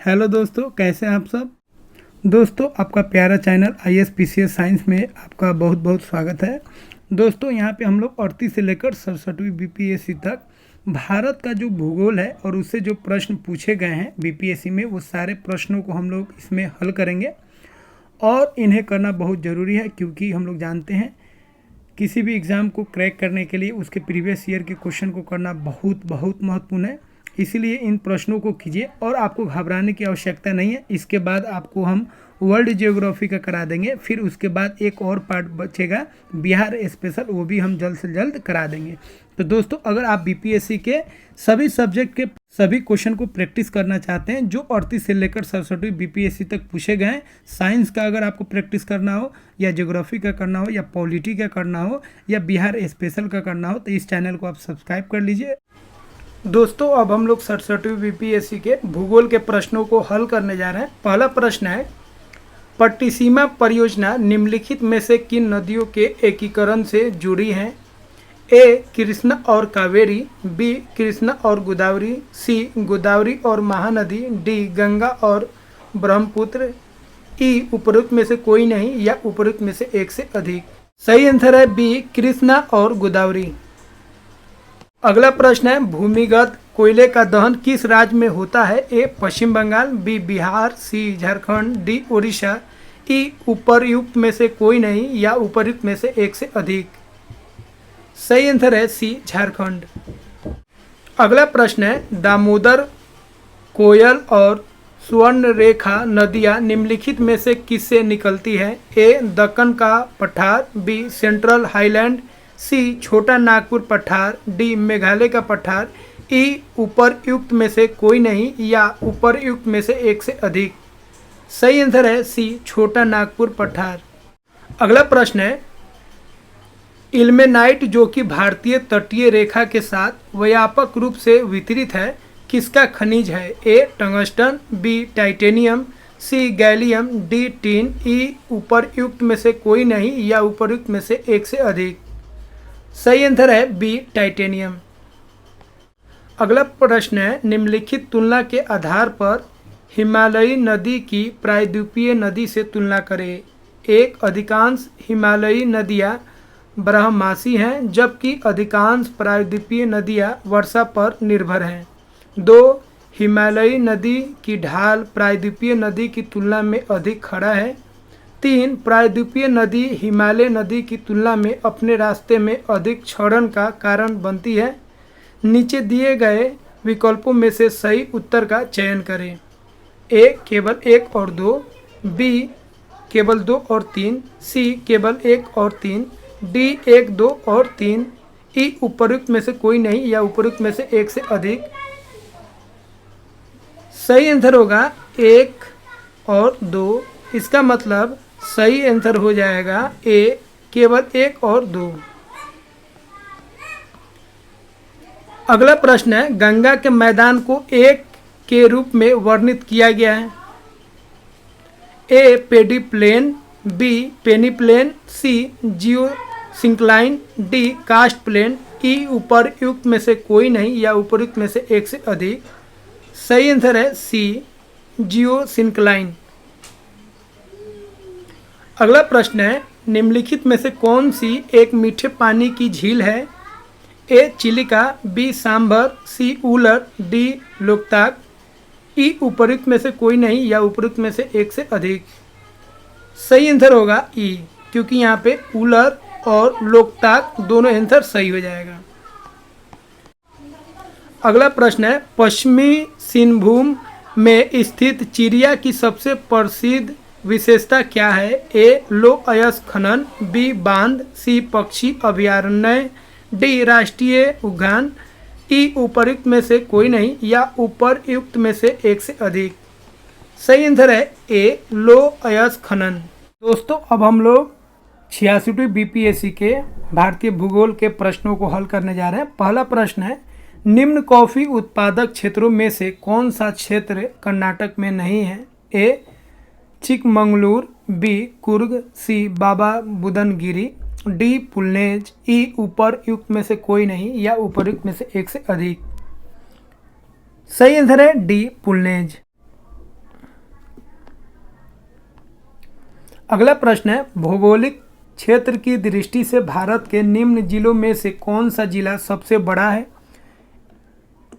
Hello दोस्तों, कैसे हैं आप सब। दोस्तों, आपका प्यारा चैनल IAS PCS साइंस में आपका बहुत बहुत स्वागत है। दोस्तों, यहाँ पे हम लोग 38 से लेकर 67वीं BPSC तक भारत का जो भूगोल है और उससे जो प्रश्न पूछे गए हैं BPSC में, वो सारे प्रश्नों को हम लोग इसमें हल करेंगे। और इन्हें करना बहुत ज़रूरी है, क्योंकि हम लोग जानते हैं किसी भी एग्ज़ाम को क्रैक करने के लिए उसके प्रीवियस ईयर के क्वेश्चन को करना बहुत बहुत महत्वपूर्ण है। इसीलिए इन प्रश्नों को कीजिए और आपको घबराने की आवश्यकता नहीं है। इसके बाद आपको हम वर्ल्ड जियोग्राफी का करा देंगे, फिर उसके बाद एक और पार्ट बचेगा बिहार स्पेशल, वो भी हम जल्द से जल्द करा देंगे। तो दोस्तों, अगर आप BPSC के सभी सब्जेक्ट के सभी क्वेश्चन को प्रैक्टिस करना चाहते हैं जो 38 से लेकर 67वीं BPSC तक पूछे गए हैं, साइंस का अगर आपको प्रैक्टिस करना हो या ज्योग्राफी का करना हो या पॉलिटी का करना हो या बिहार स्पेशल का करना हो, तो इस चैनल को आप सब्सक्राइब कर लीजिए। दोस्तों, अब हम लोग 67वीं BPSC के भूगोल के प्रश्नों को हल करने जा रहे हैं। पहला प्रश्न है, पट्टिसीमा परियोजना निम्नलिखित में से किन नदियों के एकीकरण से जुड़ी है? ए कृष्णा और कावेरी, बी कृष्णा और गोदावरी, सी गोदावरी और महानदी, डी गंगा और ब्रह्मपुत्र, ई उपरोक्त में से कोई नहीं या उपरोक्त में से एक से अधिक। सही आंसर है बी कृष्णा और गोदावरी। अगला प्रश्न है, भूमिगत कोयले का दहन किस राज्य में होता है? ए पश्चिम बंगाल, बी बिहार, सी झारखंड, डी उड़ीसा, ई उपर्युक्त में से कोई नहीं या उपर्युक्त में से एक से अधिक। सही आंसर है सी झारखंड। अगला प्रश्न है, दामोदर, कोयल और स्वर्णरेखा नदियां निम्नलिखित में से किससे निकलती है? ए दक्कन का पठार, बी सेंट्रल हाईलैंड, सी छोटा नागपुर पठार, डी मेघालय का पठार, ई उपर्युक्त में से कोई नहीं या उपर्युक्त में से एक से अधिक। सही आंसर है सी छोटा नागपुर पठार। अगला प्रश्न है, इल्मेनाइट जो कि भारतीय तटीय रेखा के साथ व्यापक रूप से वितरित है, किसका खनिज है? ए टंगस्टन, बी टाइटेनियम, सी गैलियम, डी टीन, ई उपर्युक्त में से कोई नहीं या उपर्युक्त में से एक से अधिक। सही आंसर है बी टाइटेनियम। अगला प्रश्न है, निम्नलिखित तुलना के आधार पर हिमालयी नदी की प्रायद्वीपीय नदी से तुलना करें। एक, अधिकांश हिमालयी नदियाँ बारहमासी हैं जबकि अधिकांश प्रायद्वीपीय नदियाँ वर्षा पर निर्भर हैं। 2, हिमालयी नदी की ढाल प्रायद्वीपीय नदी की तुलना में अधिक खड़ा है। 3, प्रायद्वीपीय नदी हिमालय नदी की तुलना में अपने रास्ते में अधिक क्षरण का कारण बनती है। नीचे दिए गए विकल्पों में से सही उत्तर का चयन करें। ए केवल 1 और 2, बी केवल 2 और 3, सी केवल 1 और 3, डी 1, 2 और 3, ई उपर्युक्त में से कोई नहीं या उपर्युक्त में से एक से अधिक। सही आंसर होगा 1 और 2। इसका मतलब सही आंसर हो जाएगा ए केवल 1 और 2। अगला प्रश्न है, गंगा के मैदान को एक के रूप में वर्णित किया गया है। ए पेडी प्लेन, बी पेनी प्लेन, सी जियो सिंक्लाइन, डी कास्ट प्लेन, ई उपर्युक्त में से कोई नहीं या उपर्युक्त में से एक से अधिक। सही आंसर है सी जियो सिंक्लाइन। अगला प्रश्न है, निम्नलिखित में से कौन सी एक मीठे पानी की झील है? ए चिलिका, बी सांभर, सी उलर, डी लोकताक, ई उपर्युक्त में से कोई नहीं या उपर्युक्त में से एक से अधिक। सही आंसर होगा ई, क्योंकि यहाँ पे उलर और लोकताक दोनों आंसर सही हो जाएगा। अगला प्रश्न है, पश्चिमी सिंहभूम में स्थित चिड़िया की सबसे प्रसिद्ध विशेषता क्या है? ए लो अयस्क खनन, बी बांध, सी पक्षी अभयारण्य, डी राष्ट्रीय उद्यान, ई उपर्युक्त में से कोई नहीं या उपर्युक्त में से एक से अधिक। सही आंसर है ए लो अयस्क खनन। दोस्तों, अब हम लोग 86वीं BPSC के भारतीय भूगोल के प्रश्नों को हल करने जा रहे हैं। पहला प्रश्न है, निम्न कॉफ़ी उत्पादक क्षेत्रों में से कौन सा क्षेत्र कर्नाटक में नहीं है? ए चिकमंगलूर, बी कुर्ग, सी बाबा बुदनगिरी, डी पुलनेज, ई उपर्युक्त में से कोई नहीं या उपर्युक्त में से एक से अधिक। सही आंसर है डी पुलनेज। अगला प्रश्न है, भौगोलिक क्षेत्र की दृष्टि से भारत के निम्न जिलों में से कौन सा जिला सबसे बड़ा है?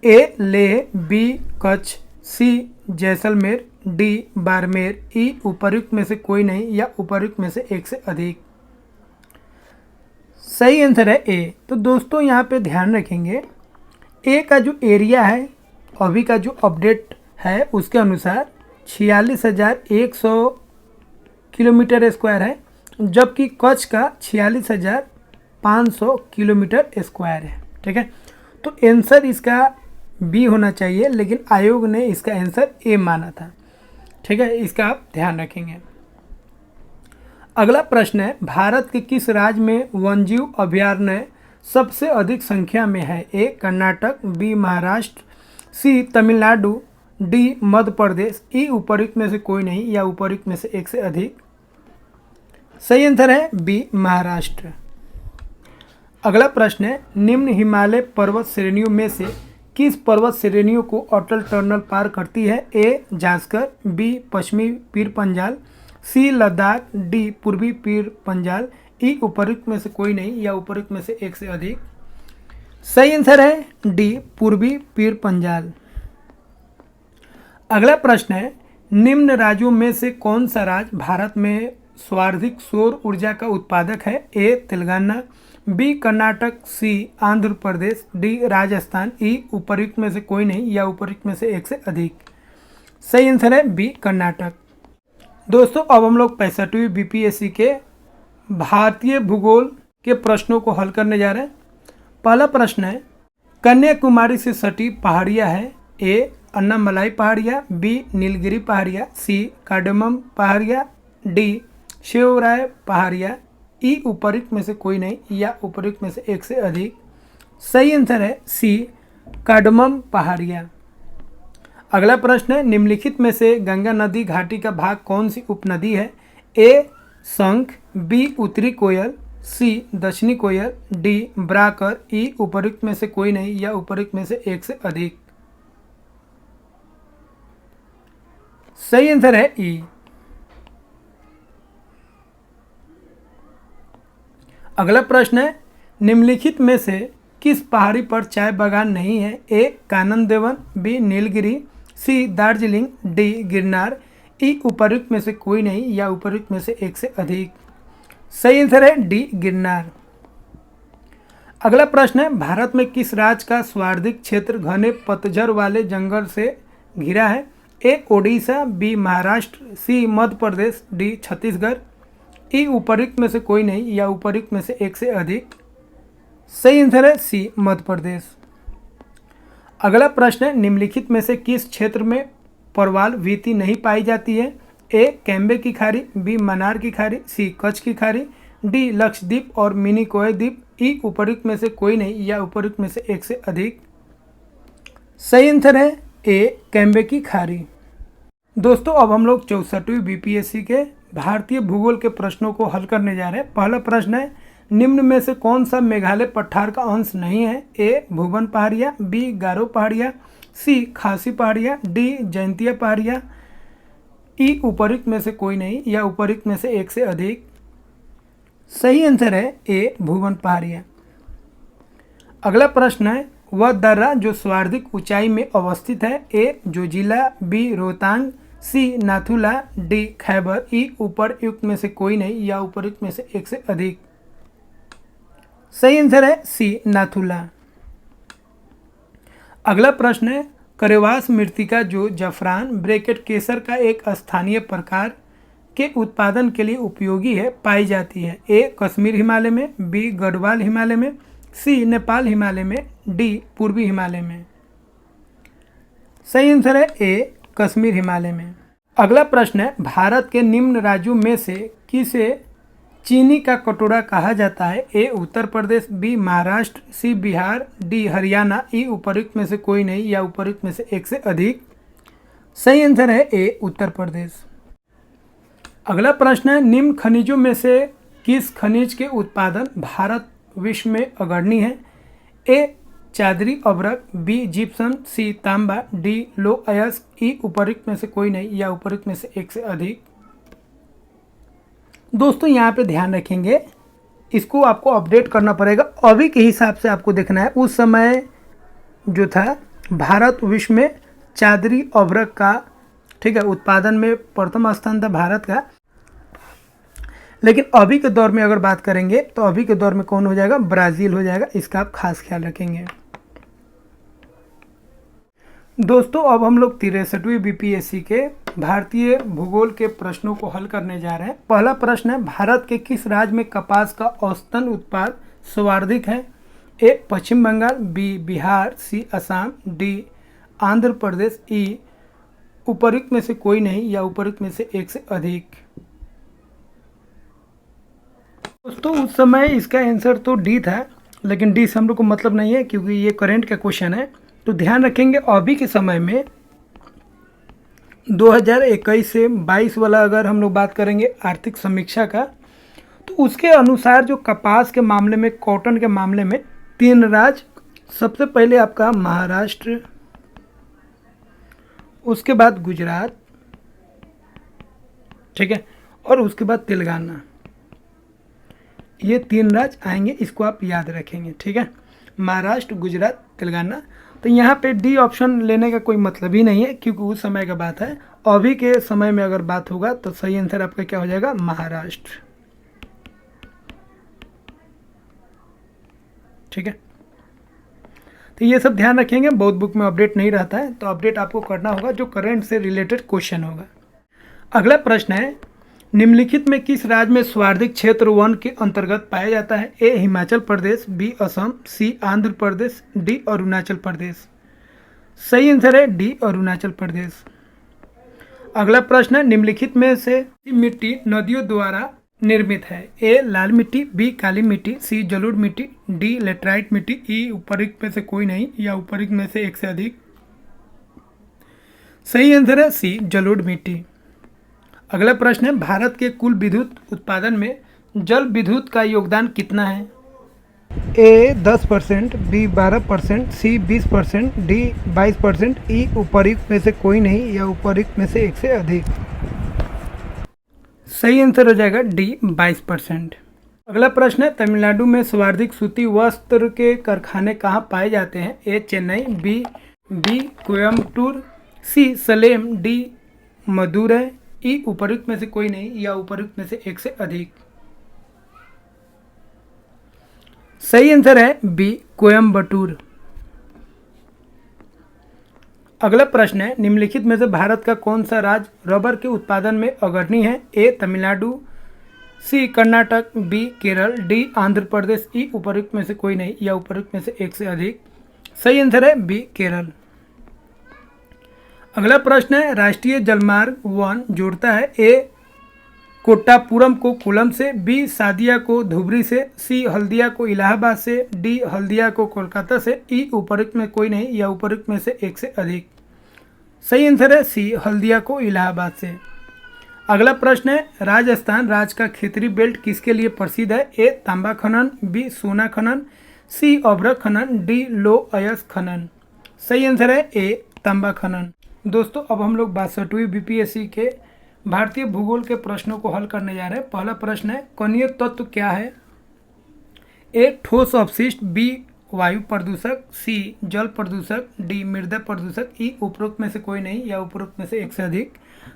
ए लेह, बी कच्छ, सी जैसलमेर, डी बाड़मेर, ई उपर्युक्त में से कोई नहीं या उपर्युक्त में से एक से अधिक। सही आंसर है ए। तो दोस्तों यहाँ पे ध्यान रखेंगे, ए का जो एरिया है अभी का जो अपडेट है उसके अनुसार 46,100 किलोमीटर स्क्वायर है, जबकि कच्छ का 46,500 किलोमीटर स्क्वायर है। ठीक है, तो आंसर इसका बी होना चाहिए, लेकिन आयोग ने इसका आंसर ए माना था। ठीक है, इसका आप ध्यान रखेंगे। अगला प्रश्न है, भारत के किस राज्य में वन्यजीव अभयारण्य सबसे अधिक संख्या में है? ए कर्नाटक, बी महाराष्ट्र, सी तमिलनाडु, डी मध्य प्रदेश, ई उपर्युक्त में से कोई नहीं या उपर्युक्त में से एक से अधिक। सही आंसर है बी महाराष्ट्र। अगला प्रश्न है, निम्न हिमालय पर्वत श्रेणियों में से किस पर्वत श्रेणियों को अटल टनल पार करती है? ए जास्कर, बी पश्चिमी पीर पंजाल, सी लद्दाख, डी पूर्वी पीर पंजाल, ई उपर्युक्त में से कोई नहीं या उपर्युक्त में से एक से अधिक। सही आंसर है डी पूर्वी पीर पंजाल। अगला प्रश्न है, निम्न राज्यों में से कौन सा राज्य भारत में सर्वाधिक सौर ऊर्जा का उत्पादक है? ए तेलंगाना, बी कर्नाटक, सी आंध्र प्रदेश, डी राजस्थान, ई उपर्युक्त में से कोई नहीं या उपर्युक्त में से एक से अधिक। सही आंसर है बी कर्नाटक। दोस्तों अब हम लोग 65वीं बीपीएससी के भारतीय भूगोल के प्रश्नों को हल करने जा रहे हैं। पहला प्रश्न है, कन्याकुमारी से सटी पहाड़ियाँ है? ए अन्नामलाई पहाड़ियाँ, बी नीलगिरी पहाड़ियाँ, सी कार्डमम पहाड़ियाँ, डी शिवराय पहाड़ियाँ, ई उपर्युक्त में से कोई नहीं या उपर्युक्त में से एक से अधिक। सही आंसर है सी कार्डमम पहाड़ियाँ। अगला प्रश्न है, निम्नलिखित में से गंगा नदी घाटी का भाग कौन सी उपनदी है? ए शंख, बी उत्तरी कोयल, सी दक्षिणी कोयल, डी ब्राकर, ई उपर्युक्त में से कोई नहीं या उपर्युक्त में से एक से अधिक। सही आंसर है ई। अगला प्रश्न है, निम्नलिखित में से किस पहाड़ी पर चाय बागान नहीं है? ए कानन देवन, बी नीलगिरी, सी दार्जिलिंग, डी गिरनार, ई उपर्युक्त में से कोई नहीं या उपर्युक्त में से एक से अधिक। सही आंसर है डी गिरनार। अगला प्रश्न है, भारत में किस राज्य का सर्वाधिक क्षेत्र घने पतझड़ वाले जंगल से घिरा है? ए ओडिशा, बी महाराष्ट्र, सी मध्य प्रदेश, डी छत्तीसगढ़, ई उपर्युक्त में से कोई नहीं या उपर्युक्त में से एक से अधिक। सही आंसर है सी मध्य प्रदेश। अगला प्रश्न है, निम्नलिखित में से किस क्षेत्र में परवाल वीति नहीं पाई जाती है? ए कैम्बे की खाड़ी, बी मन्नार की खाड़ी, सी कच्छ की खाड़ी, डी लक्षद्वीप और मिनी कोय द्वीप, ई उपर्युक्त में से कोई नहीं या उपर्युक्त में से एक से अधिक। सही आंसर है ए कैम्बे की खाड़ी। दोस्तों अब हम लोग 64वीं बीपीएससी के भारतीय भूगोल के प्रश्नों को हल करने जा रहे हैं। पहला प्रश्न है, निम्न में से कौन सा मेघालय पठार का अंश नहीं है? ए भुवन पहाड़ियाँ, बी गारो पहाड़ियाँ, सी खासी पहाड़ियाँ, डी जयंतिया पहाड़ियाँ, ई उपर्युक्त में से कोई नहीं या उपर्युक्त में से एक से अधिक। सही आंसर है ए भुवन पहाड़ियाँ। अगला प्रश्न है, वह दर्रा जो सर्वाधिक ऊंचाई में अवस्थित है? ए जोजिला, बी रोहतांग, सी नाथुला, डी खैबर, ई उपर्युक्त में से कोई नहीं या उपर्युक्त में से एक से अधिक। सही आंसर है सी नाथुला। अगला प्रश्न है, करेवास मृत्तिका जो जफरान ब्रैकेट केसर का एक स्थानीय प्रकार के उत्पादन के लिए उपयोगी है पाई जाती है? ए कश्मीर हिमालय में, बी गढ़वाल हिमालय में, सी नेपाल हिमालय में, डी पूर्वी हिमालय में। सही आंसर है ए कश्मीर हिमालय में। अगला प्रश्न है, भारत के निम्न राज्यों में से किसे चीनी का कटोरा कहा जाता है? ए उत्तर प्रदेश, बी महाराष्ट्र, सी बिहार, डी हरियाणा, ई उपर्युक्त में से कोई नहीं या उपर्युक्त में से एक से अधिक। सही आंसर है ए उत्तर प्रदेश। अगला प्रश्न है, निम्न खनिजों में से किस खनिज के उत्पादन भारत विश्व में अग्रणी है? ए चादरी अभ्रक, बी जिप्सम, सी तांबा, डी लो अयस्क, ई उपर्युक्त में से कोई नहीं या उपर्युक्त में से एक से अधिक। दोस्तों यहाँ पे ध्यान रखेंगे, इसको आपको अपडेट करना पड़ेगा। अभी के हिसाब से आपको देखना है, उस समय जो था भारत विश्व में चादरी अभ्रक का, ठीक है, उत्पादन में प्रथम स्थान था भारत का। लेकिन अभी के दौर में अगर बात करेंगे तो अभी के दौर में कौन हो जाएगा? ब्राज़ील हो जाएगा। इसका आप खास ख्याल रखेंगे। दोस्तों अब हम लोग 63वीं बीपीएससी के भारतीय भूगोल के प्रश्नों को हल करने जा रहे हैं। पहला प्रश्न है, भारत के किस राज्य में कपास का औसतन उत्पाद सर्वाधिक है? ए पश्चिम बंगाल, बी बिहार, सी असम, डी आंध्र प्रदेश, ई उपरोक्त में से कोई नहीं या उपरोक्त में से एक से अधिक। दोस्तों उस समय इसका आंसर तो डी था, लेकिन डी से हम लोग को मतलब नहीं है क्योंकि ये करंट का क्वेश्चन है। तो ध्यान रखेंगे अभी के समय में 2021 से 22 वाला अगर हम लोग बात करेंगे आर्थिक समीक्षा का, तो उसके अनुसार जो कपास के मामले में, कॉटन के मामले में 3 राज्य, सबसे पहले आपका महाराष्ट्र, उसके बाद गुजरात, ठीक है, और उसके बाद तेलंगाना, ये 3 राज्य आएंगे। इसको आप याद रखेंगे, ठीक है, महाराष्ट्र, गुजरात, तेलंगाना। तो यहाँ पे डी ऑप्शन लेने का कोई मतलब ही नहीं है क्योंकि उस समय का बात है। अभी के समय में अगर बात होगा तो सही आंसर आपका क्या हो जाएगा? महाराष्ट्र, ठीक है। तो ये सब ध्यान रखेंगे, बहुत बुक में अपडेट नहीं रहता है, तो अपडेट आपको करना होगा जो करंट से रिलेटेड क्वेश्चन होगा। अगला प्रश्न है, निम्नलिखित में किस राज्य में सर्वाधिक क्षेत्र वन के अंतर्गत पाया जाता है? ए हिमाचल प्रदेश, बी असम, सी आंध्र प्रदेश, डी अरुणाचल प्रदेश। सही आंसर है डी अरुणाचल प्रदेश। अगला प्रश्न है, निम्नलिखित में से मिट्टी नदियों द्वारा निर्मित है? ए लाल मिट्टी, बी काली मिट्टी, सी जलोढ़ मिट्टी, डी लेटराइट मिट्टी, ई उपरोक्त में से कोई नहीं या उपरोक्त में से एक से अधिक। सही आंसर है सी जलोढ़ मिट्टी। अगला प्रश्न है, भारत के कुल विद्युत उत्पादन में जल विद्युत का योगदान कितना है? ए 10%, बी 12%, सी 20%, डी 22%, ई उपरोक्त में से कोई नहीं या उपरोक्त में से एक से अधिक। सही आंसर हो जाएगा डी 22%। अगला प्रश्न है, तमिलनाडु में सर्वाधिक सूती वस्त्र के कारखाने कहाँ पाए जाते हैं? ए चेन्नई, बी कोयम्बटूर, सी सलेम, डी मदुरै, ई उपरोक्त में से कोई नहीं या उपरोक्त में से एक से अधिक। सही आंसर है बी कोयम्बटूर। अगला प्रश्न है, निम्नलिखित में से भारत का कौन सा राज्य रबर के उत्पादन में अग्रणी है? ए तमिलनाडु, सी कर्नाटक, बी केरल, डी आंध्र प्रदेश, ई उपरोक्त में से कोई नहीं या उपरोक्त में से एक से अधिक। सही आंसर है बी केरल। अगला प्रश्न है, राष्ट्रीय जलमार्ग 1 जोड़ता है? ए कोट्टापुरम को कोल्लम से, बी सादिया को धुबरी से, सी हल्दिया को इलाहाबाद से, डी हल्दिया को कोलकाता से, ई उपरोक्त में कोई नहीं या उपरोक्त में से एक से अधिक। सही आंसर है सी हल्दिया को इलाहाबाद से। अगला प्रश्न है, राजस्थान राज्य का क्षेत्रीय बेल्ट किसके लिए प्रसिद्ध है? ए तांबा खनन, बी सोना खनन, सी अभ्रक खनन, डी लौह अयस्क खनन। सही आंसर है ए तांबा खनन। दोस्तों अब हम लोग 62वीं बीपीएससी के भारतीय भूगोल के प्रश्नों को हल करने जा रहे हैं। पहला प्रश्न है, कणीय तत्व क्या है? ए ठोस अपशिष्ट, बी वायु प्रदूषक, सी जल प्रदूषक, डी मृदा प्रदूषक, ई उपरोक्त में से कोई नहीं या उपरोक्त में से एक से अधिक।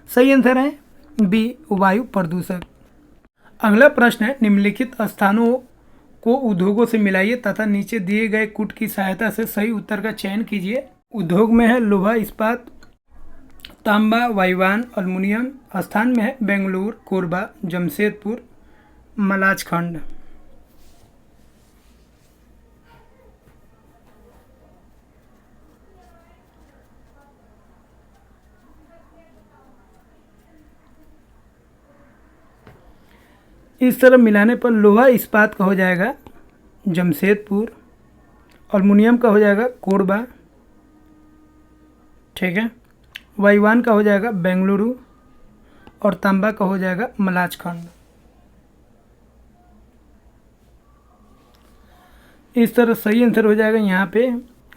सही आंसर है बी वायु प्रदूषक। अगला प्रश्न है, निम्नलिखित स्थानों को उद्योगों से मिलाइए तथा नीचे दिए गए कूट की सहायता से सही उत्तर का चयन कीजिए। उद्योग में है लोहा इस्पात, तांबा, वायुवान, अल्मुनियम। स्थान में है बेंगलुरु, कोरबा, जमशेदपुर, मलाजखंड। इस तरह मिलाने पर लोहा इस्पात का हो जाएगा जमशेदपुर, अल्मुनियम का हो जाएगा कोरबा, ठीक है, वायुवान का हो जाएगा बेंगलुरु और तांबा का हो जाएगा मलाजखंड। इस तरह सही आंसर हो जाएगा यहाँ पे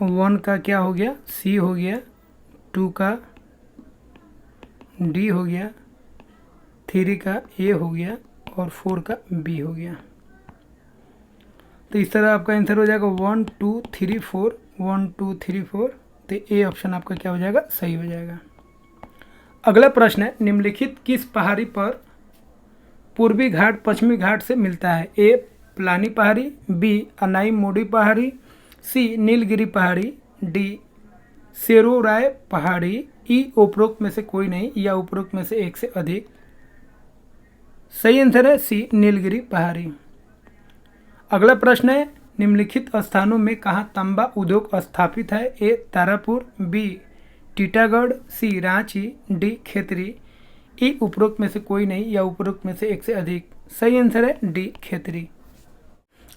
1 का क्या हो गया? सी हो गया, 2 का डी हो गया, 3 का ए हो गया और 4 का बी हो गया। तो इस तरह आपका आंसर हो जाएगा 1 2 3 4, 1 2 3 4। तो ए ऑप्शन आपका क्या हो जाएगा, सही हो जाएगा। अगला प्रश्न है, निम्नलिखित किस पहाड़ी पर पूर्वी घाट पश्चिमी घाट से मिलता है? ए प्लानी पहाड़ी, बी अनाई मोडी पहाड़ी, सी नीलगिरी पहाड़ी, डी सेरोराय पहाड़ी, ई उपरोक्त में से कोई नहीं या उपरोक्त में से एक से अधिक। सही आंसर है सी नीलगिरी पहाड़ी। अगला प्रश्न है, निम्नलिखित स्थानों में कहाँ तांबा उद्योग स्थापित है? ए तारापुर, बी टीटागढ़, सी रांची, डी खेतरी, ई उपरोक्त में से कोई नहीं या उपरोक्त में से एक से अधिक। सही आंसर है डी खेतरी।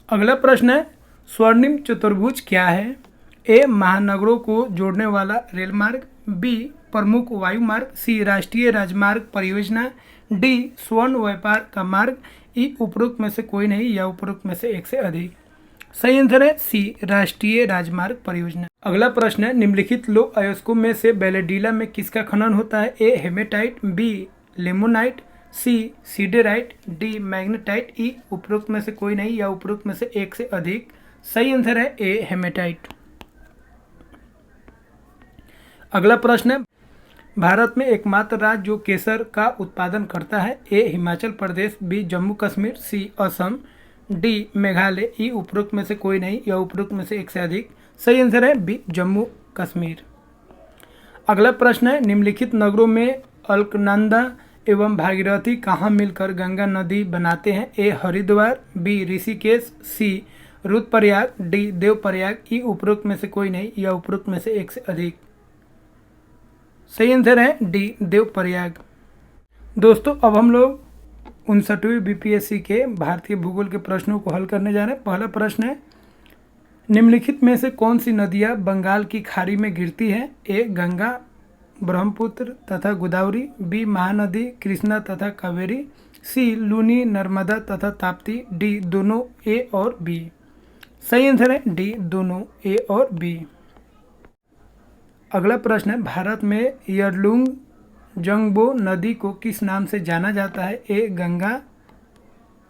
अगला प्रश्न है, स्वर्णिम चतुर्भुज क्या है? ए महानगरों को जोड़ने वाला रेल मार्ग, बी प्रमुख वायु मार्ग, सी राष्ट्रीय राजमार्ग परियोजना, डी स्वर्ण व्यापार का मार्ग, ई उपरोक्त में से कोई नहीं या उपरोक्त में से एक से अधिक। सही आंसर है सी राष्ट्रीय राजमार्ग परियोजना। अगला प्रश्न है, निम्नलिखित लौह अयस्कों में से बैलेडीला में किसका खनन होता है? ए हेमेटाइट, बी लेमोनाइट, सी सीडेराइट, डी मैग्नेटाइट, ई उपरोक्त में से कोई नहीं या उपरोक्त में से एक से अधिक। सही आंसर है ए हेमेटाइट। अगला प्रश्न है, भारत में एकमात्र राज्य जो केसर का उत्पादन करता है? ए हिमाचल प्रदेश, बी जम्मू कश्मीर, सी असम, डी मेघालय, ई उपरोक्त में से कोई नहीं या उपरोक्त में से एक से अधिक। सही आंसर है बी जम्मू कश्मीर। अगला प्रश्न है, निम्नलिखित नगरों में अलकनंदा एवं भागीरथी कहाँ मिलकर गंगा नदी बनाते हैं? ए हरिद्वार, बी ऋषिकेश, सी रुद्रप्रयाग, डी देवप्रयाग, ई उपरोक्त में से कोई नहीं या उपरोक्त में से एक से अधिक। सही आंसर है डी देवप्रयाग। दोस्तों अब हम लोग 59वीं बीपीएससी के भारतीय भूगोल के प्रश्नों को हल करने जा रहे हैं। पहला प्रश्न है, निम्नलिखित में से कौन सी नदियाँ बंगाल की खाड़ी में गिरती है? ए गंगा, ब्रह्मपुत्र तथा गोदावरी, बी महानदी कृष्णा तथा कावेरी, सी लूनी नर्मदा तथा ताप्ती, डी दोनों ए और बी। सही आंसर है डी दोनों ए और बी। अगला प्रश्न है, भारत में यरलुंग जंगबो नदी को किस नाम से जाना जाता है? ए गंगा,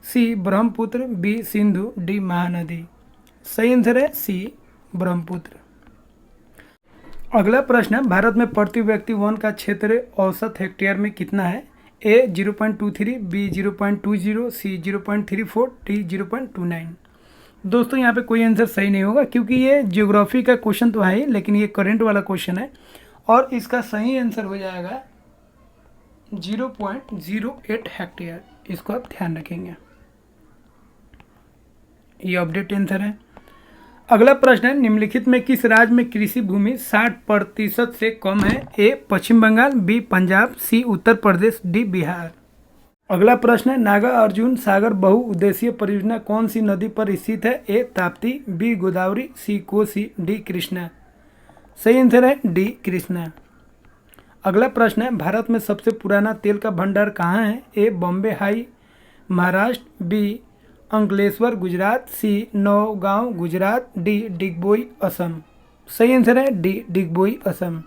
सी ब्रह्मपुत्र, बी सिंधु, डी महानदी। सही आंसर है सी ब्रह्मपुत्र। अगला प्रश्न है, भारत में प्रति व्यक्ति वन का क्षेत्र औसत हेक्टेयर में कितना है? ए 0.23, बी 0.20, सी 0.34, डी 0.29। दोस्तों यहाँ पे कोई आंसर सही नहीं होगा क्योंकि ये ज्योग्राफी का क्वेश्चन तो है ही, लेकिन ये करंट वाला क्वेश्चन है और इसका सही आंसर हो जाएगा 0.08 हेक्टेयर। इसको आप ध्यान रखेंगे, ये अपडेट आंसर है। अगला प्रश्न है, निम्नलिखित में किस राज्य में कृषि भूमि 60% से कम है? ए पश्चिम बंगाल, बी पंजाब, सी उत्तर प्रदेश, डी बिहार। अगला प्रश्न है, नागा अर्जुन सागर बहुउद्देशीय परियोजना कौन सी नदी पर स्थित है? ए ताप्ती, बी गोदावरी, सी कोसी, डी कृष्णा। सही आंसर है डी कृष्णा। अगला प्रश्न है, भारत में सबसे पुराना तेल का भंडार कहाँ है? ए बॉम्बे हाई महाराष्ट्र, बी अंकलेश्वर गुजरात, सी नौगांव गुजरात, डी डिगबोई असम। सही आंसर है डी डिगबोई असम।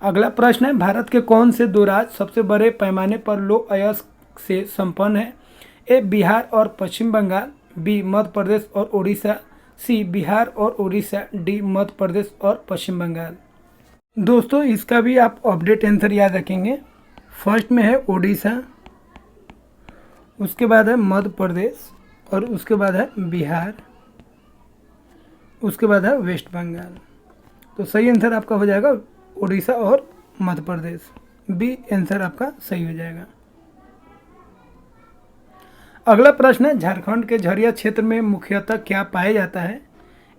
अगला प्रश्न है, भारत के कौन से दो राज्य सबसे बड़े पैमाने पर लौह अयस्क से संपन्न है? ए बिहार और पश्चिम बंगाल, बी मध्य प्रदेश और उड़ीसा, सी बिहार और उड़ीसा, डी मध्य प्रदेश और पश्चिम बंगाल। दोस्तों इसका भी आप अपडेट आंसर याद रखेंगे। फर्स्ट में है उड़ीसा, उसके बाद है मध्य प्रदेश और उसके बाद है बिहार, उसके बाद है वेस्ट बंगाल। तो सही आंसर आपका हो जाएगा उड़ीसा और मध्य प्रदेश, बी आंसर आपका सही हो जाएगा। अगला प्रश्न है, झारखंड के झरिया क्षेत्र में मुख्यतः क्या पाया जाता है?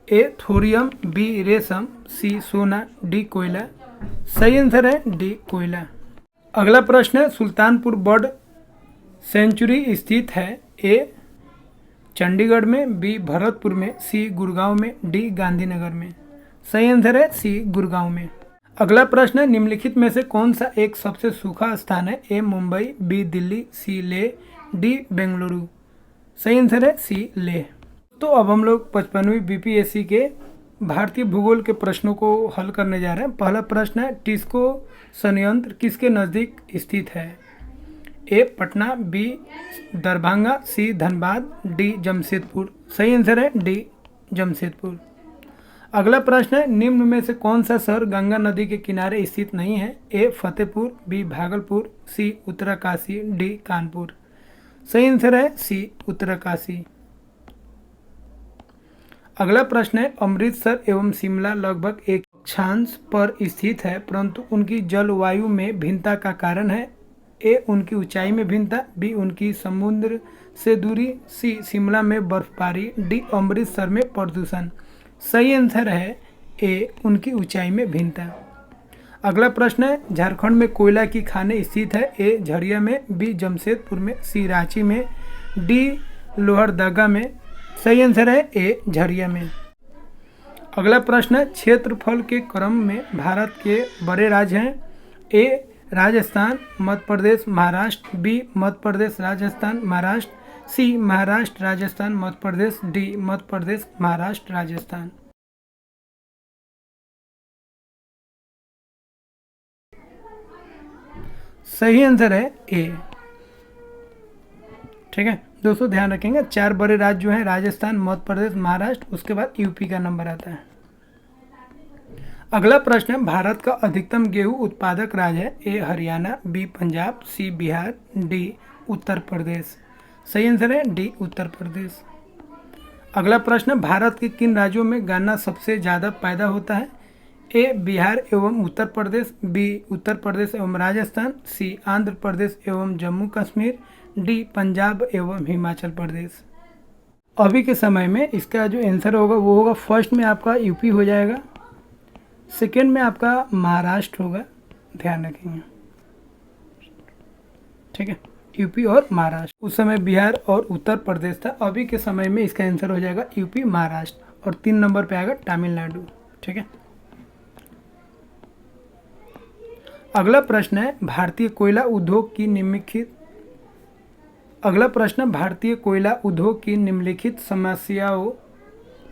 ए थोरियम, बी रेशम, सी सोना, डी कोयला। सही आंसर है डी कोयला। अगला प्रश्न है, सुल्तानपुर बर्ड सेंचुरी स्थित है? ए चंडीगढ़ में, बी भरतपुर में, सी गुड़गांव में, डी गांधीनगर में। सही आंसर है सी गुड़गांव में। अगला प्रश्न है, निम्नलिखित में से कौन सा एक सबसे सूखा स्थान है? ए मुंबई, बी दिल्ली, सी लेह, डी बेंगलुरु। सही आंसर है सी लेह। तो अब हम लोग 55वीं बीपीएससी के भारतीय भूगोल के प्रश्नों को हल करने जा रहे हैं। पहला प्रश्न है, टिस्को संयंत्र किसके नज़दीक स्थित है? ए पटना, बी दरभंगा, सी धनबाद, डी जमशेदपुर। सही आंसर है डी जमशेदपुर। अगला प्रश्न है, निम्न में से कौन सा शहर गंगा नदी के किनारे स्थित नहीं है? ए फतेहपुर, बी भागलपुर, सी उत्तरकाशी, डी कानपुर। सही आंसर है सी उत्तरकाशी। अगला प्रश्न है, अमृतसर एवं शिमला लगभग एक अक्षांश पर स्थित है परंतु उनकी जलवायु में भिन्नता का कारण है? ए उनकी ऊंचाई में भिन्नता, बी उनकी समुद्र से दूरी, सी शिमला में बर्फबारी, डी अमृतसर में प्रदूषण। सही आंसर है ए उनकी ऊंचाई में भिन्नता। अगला प्रश्न है, झारखंड में कोयला की खानें स्थित है? ए झरिया में, बी जमशेदपुर में, सी रांची में, डी लोहरदगा में। सही आंसर है ए झरिया में। अगला प्रश्न है, क्षेत्रफल के क्रम में भारत के बड़े राज्य हैं? ए राजस्थान, मध्य प्रदेश, महाराष्ट्र, बी मध्य प्रदेश, राजस्थान, महाराष्ट्र, सी महाराष्ट्र, राजस्थान, मध्य प्रदेश, डी मध्य प्रदेश, महाराष्ट्र, राजस्थान। सही आंसर है ए। ठीक है दोस्तों, ध्यान रखेंगे 4 बड़े राज्य जो हैं राजस्थान, मध्य प्रदेश, महाराष्ट्र, उसके बाद यूपी का नंबर आता है। अगला प्रश्न है, भारत का अधिकतम गेहूं उत्पादक राज्य है? ए हरियाणा, बी पंजाब, सी बिहार, डी उत्तर प्रदेश। सही आंसर है डी उत्तर प्रदेश। अगला प्रश्न, भारत के किन राज्यों में गन्ना सबसे ज़्यादा पैदा होता है? ए बिहार एवं उत्तर प्रदेश, बी उत्तर प्रदेश एवं राजस्थान, सी आंध्र प्रदेश एवं जम्मू कश्मीर, डी पंजाब एवं हिमाचल प्रदेश। अभी के समय में इसका जो आंसर होगा वो होगा, फर्स्ट में आपका यूपी हो जाएगा, सेकेंड में आपका महाराष्ट्र होगा, ध्यान रखेंगे। ठीक है, यूपी और महाराष्ट्र। उस समय बिहार और उत्तर प्रदेश था, अभी के समय में इसका आंसर हो जाएगा यूपी, महाराष्ट्र, और 3 नंबर पे आएगा तमिलनाडु। ठीक है, अगला प्रश्न है, भारतीय कोयला उद्योग की निम्नलिखित समस्याओं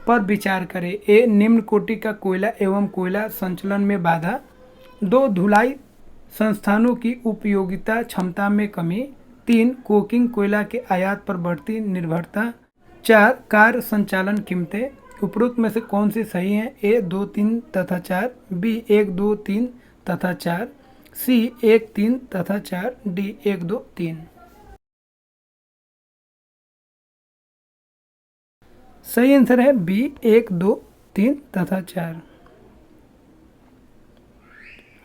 पर विचार करें। ए निम्न कोटि का कोयला एवं कोयला संचलन में बाधा, 2 धुलाई संस्थानों की उपयोगिता क्षमता में कमी, 3 कोकिंग कोयला के आयात पर बढ़ती निर्भरता, 4 कार संचालन कीमतें। उपरोक्त में से कौन सी सही है? ए 2, 3 तथा 4, बी 1, 2, 3 तथा 4, सी 1, 3 तथा 4, डी 1, 2, 3। सही आंसर है बी 1, 2, 3 तथा 4।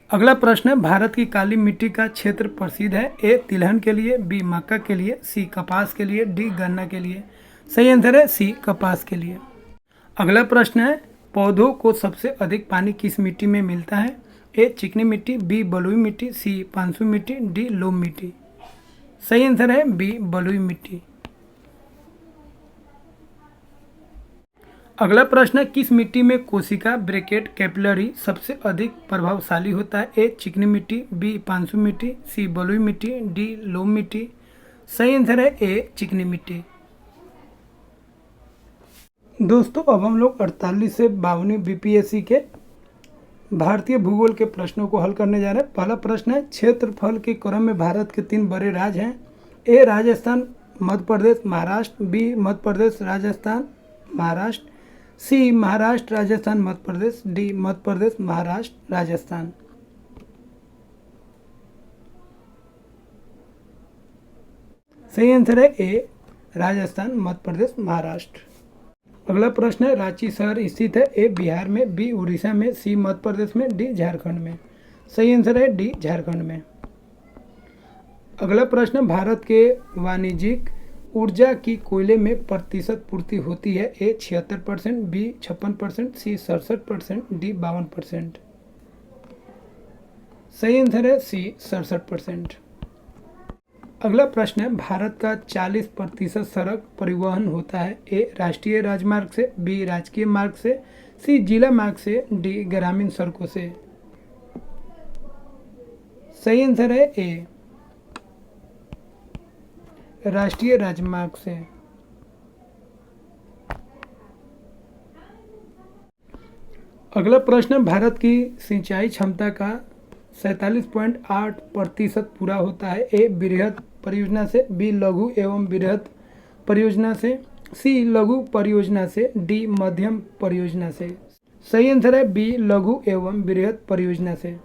अगला प्रश्न है, भारत की काली मिट्टी का क्षेत्र प्रसिद्ध है? ए तिलहन के लिए, बी मक्का के लिए, सी कपास के लिए, डी गन्ना के लिए। सही आंसर है सी कपास के लिए। अगला प्रश्न है, पौधों को सबसे अधिक पानी किस मिट्टी में मिलता है? ए चिकनी मिट्टी, बी बलुई मिट्टी, सी पानसु मिट्टी, डी लोम मिट्टी। सही आंसर है बी बलुई मिट्टी। अगला प्रश्न है, किस मिट्टी में कोशिका ब्रैकेट कैपिलरी सबसे अधिक प्रभावशाली होता है? ए चिकनी मिट्टी, बी पानसु मिट्टी, सी बलुई मिट्टी, डी लोम मिट्टी। सही आंसर है ए चिकनी मिट्टी। दोस्तों, अब हम लोग 48 से 52 बीपीएससी के भारतीय भूगोल के प्रश्नों को हल करने जा रहे हैं। पहला प्रश्न है, क्षेत्रफल के क्रम में भारत के 3 बड़े राज्य हैं? ए राजस्थान, मध्य प्रदेश, महाराष्ट्र, बी मध्य प्रदेश, राजस्थान, महाराष्ट्र, सी महाराष्ट्र, राजस्थान, मध्य प्रदेश, डी मध्य प्रदेश, महाराष्ट्र, राजस्थान। सही आंसर है ए राजस्थान, मध्य प्रदेश, महाराष्ट्र। अगला प्रश्न है, रांची शहर स्थित है? ए बिहार में, बी उड़ीसा में, सी मध्य प्रदेश में, डी झारखंड में। सही आंसर है डी झारखंड में। अगला प्रश्न, भारत के वाणिज्यिक ऊर्जा की कोयले में प्रतिशत पूर्ति होती है? ए 76%, बी 56%, सी 67%, डी 52%। सही आंसर है सी 67%। अगला प्रश्न है, भारत का 40% सड़क परिवहन होता है? ए राष्ट्रीय राजमार्ग से, बी राजकीय मार्ग से, सी जिला मार्ग से, डी ग्रामीण सड़कों से। सही आंसर है ए राष्ट्रीय राजमार्ग से। अगला प्रश्न, भारत की सिंचाई क्षमता का 47.8% पूरा होता है? ए बृहद परियोजना से, बी लघु एवं बृहद परियोजना से, सी लघु परियोजना से, डी मध्यम परियोजना से। सही आंसर है बी लघु एवं बृहद परियोजना से।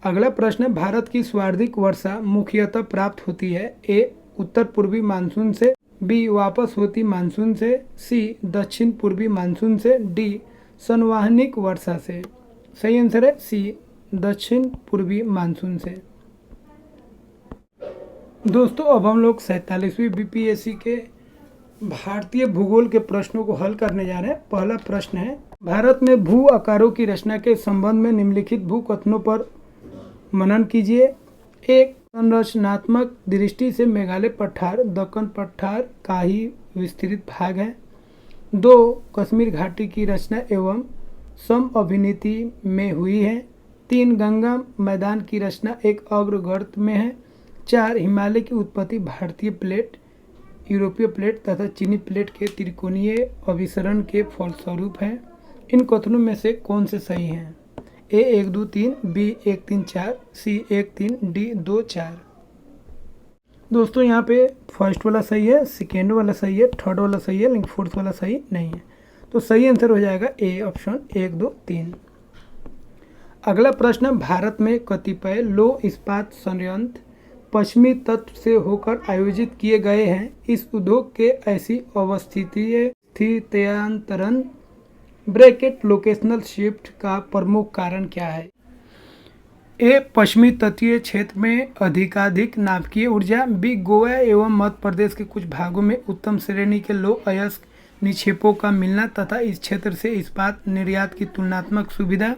अगला प्रश्न है, भारत की सर्वाधिक वर्षा मुख्यतः प्राप्त होती है, ए उत्तर पूर्वी मानसून से, बी वापस होती मानसून से, सी दक्षिण पूर्वी मानसून से, डी संवहनिक वर्षा से। सही आंसर है सी दक्षिण पूर्वी मानसून से। दोस्तों अब हम लोग 47वीं बीपीएससी के भारतीय भूगोल के प्रश्नों को हल करने जा रहे हैं। पहला प्रश्न है, भारत में भू आकारों की रचना के संबंध में निम्नलिखित भू कथनों पर मनन कीजिए। एक, संरचनात्मक दृष्टि से मेघालय पठार दक्कन पठार का ही विस्तृत भाग है। 2, कश्मीर घाटी की रचना एवं समअभिनीति में हुई है। 3, गंगा मैदान की रचना एक अग्रगर्त में है। 4, हिमालय की उत्पत्ति भारतीय प्लेट, यूरोपीय प्लेट तथा चीनी प्लेट के त्रिकोणीय अभिसरण के फलस्वरूप है। इन कथनों में से कौन से सही हैं? ए 1, 2, 3, बी 1, 3, 4, सी 1, 3, डी 2, 4। दोस्तों यहाँ पे फर्स्ट वाला सही है, सेकेंड वाला सही है, थर्ड वाला सही है, लेकिन फोर्थ वाला सही नहीं है। तो सही आंसर हो जाएगा ए ऑप्शन 1, 2, 3। अगला प्रश्न, भारत में कतिपय लौह इस्पात संयंत्र पश्चिमी तट से होकर आयोजित किए गए हैं। इस उद्योग के ऐसी अवस्थितीय स्थित्यांतरण ब्रैकेट लोकेशनल शिफ्ट का प्रमुख कारण क्या है? ए, पश्चिमी तटीय क्षेत्र में अधिकाधिक नाभिकीय ऊर्जा, बी, गोवा एवं मध्य प्रदेश के कुछ भागों में उत्तम श्रेणी के लौह अयस्क निक्षेपों का मिलना तथा इस क्षेत्र से इस्पात निर्यात की तुलनात्मक सुविधा,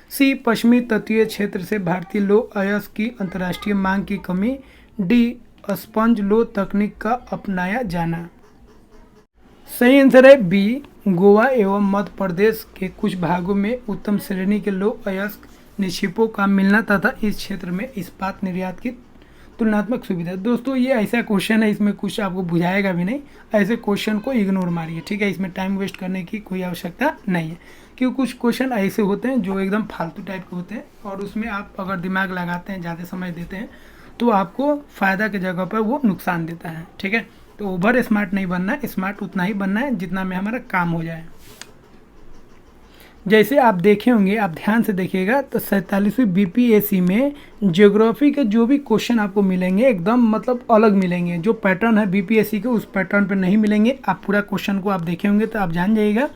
सी, पश्चिमी तटीय क्षेत्र से भारतीय लौह अयस्क की अंतर्राष्ट्रीय मांग की कमी, डी, स्पंज लौह तकनीक का अपनाया जाना। सही आंसर है बी, गोवा एवं मध्य प्रदेश के कुछ भागों में उत्तम श्रेणी के लौह अयस्क निक्षेपों का मिलना तथा इस क्षेत्र में इस्पात निर्यात की तुलनात्मक सुविधा। दोस्तों ये ऐसा क्वेश्चन है, इसमें कुछ आपको बुझाएगा भी नहीं, ऐसे क्वेश्चन को इग्नोर मारिए, ठीक है। इसमें टाइम वेस्ट करने की कोई आवश्यकता नहीं है, क्योंकि कुछ क्वेश्चन ऐसे होते हैं जो एकदम फालतू टाइप के होते हैं और उसमें आप अगर दिमाग लगाते हैं, ज़्यादा समय देते हैं तो आपको फ़ायदा की जगह पर वो नुकसान देता है, ठीक है। तो ओवर स्मार्ट नहीं बनना है, स्मार्ट उतना ही बनना है जितना में हमारा काम हो जाए। जैसे आप देखे होंगे, आप ध्यान से देखिएगा तो 47वीं बीपीएससी में ज्योग्राफी के जो भी क्वेश्चन आपको मिलेंगे एकदम मतलब अलग मिलेंगे। जो पैटर्न है बीपीएससी के उस पैटर्न पर नहीं मिलेंगे। आप पूरा क्वेश्चन को आप देखे होंगे तो आप जान जाइएगा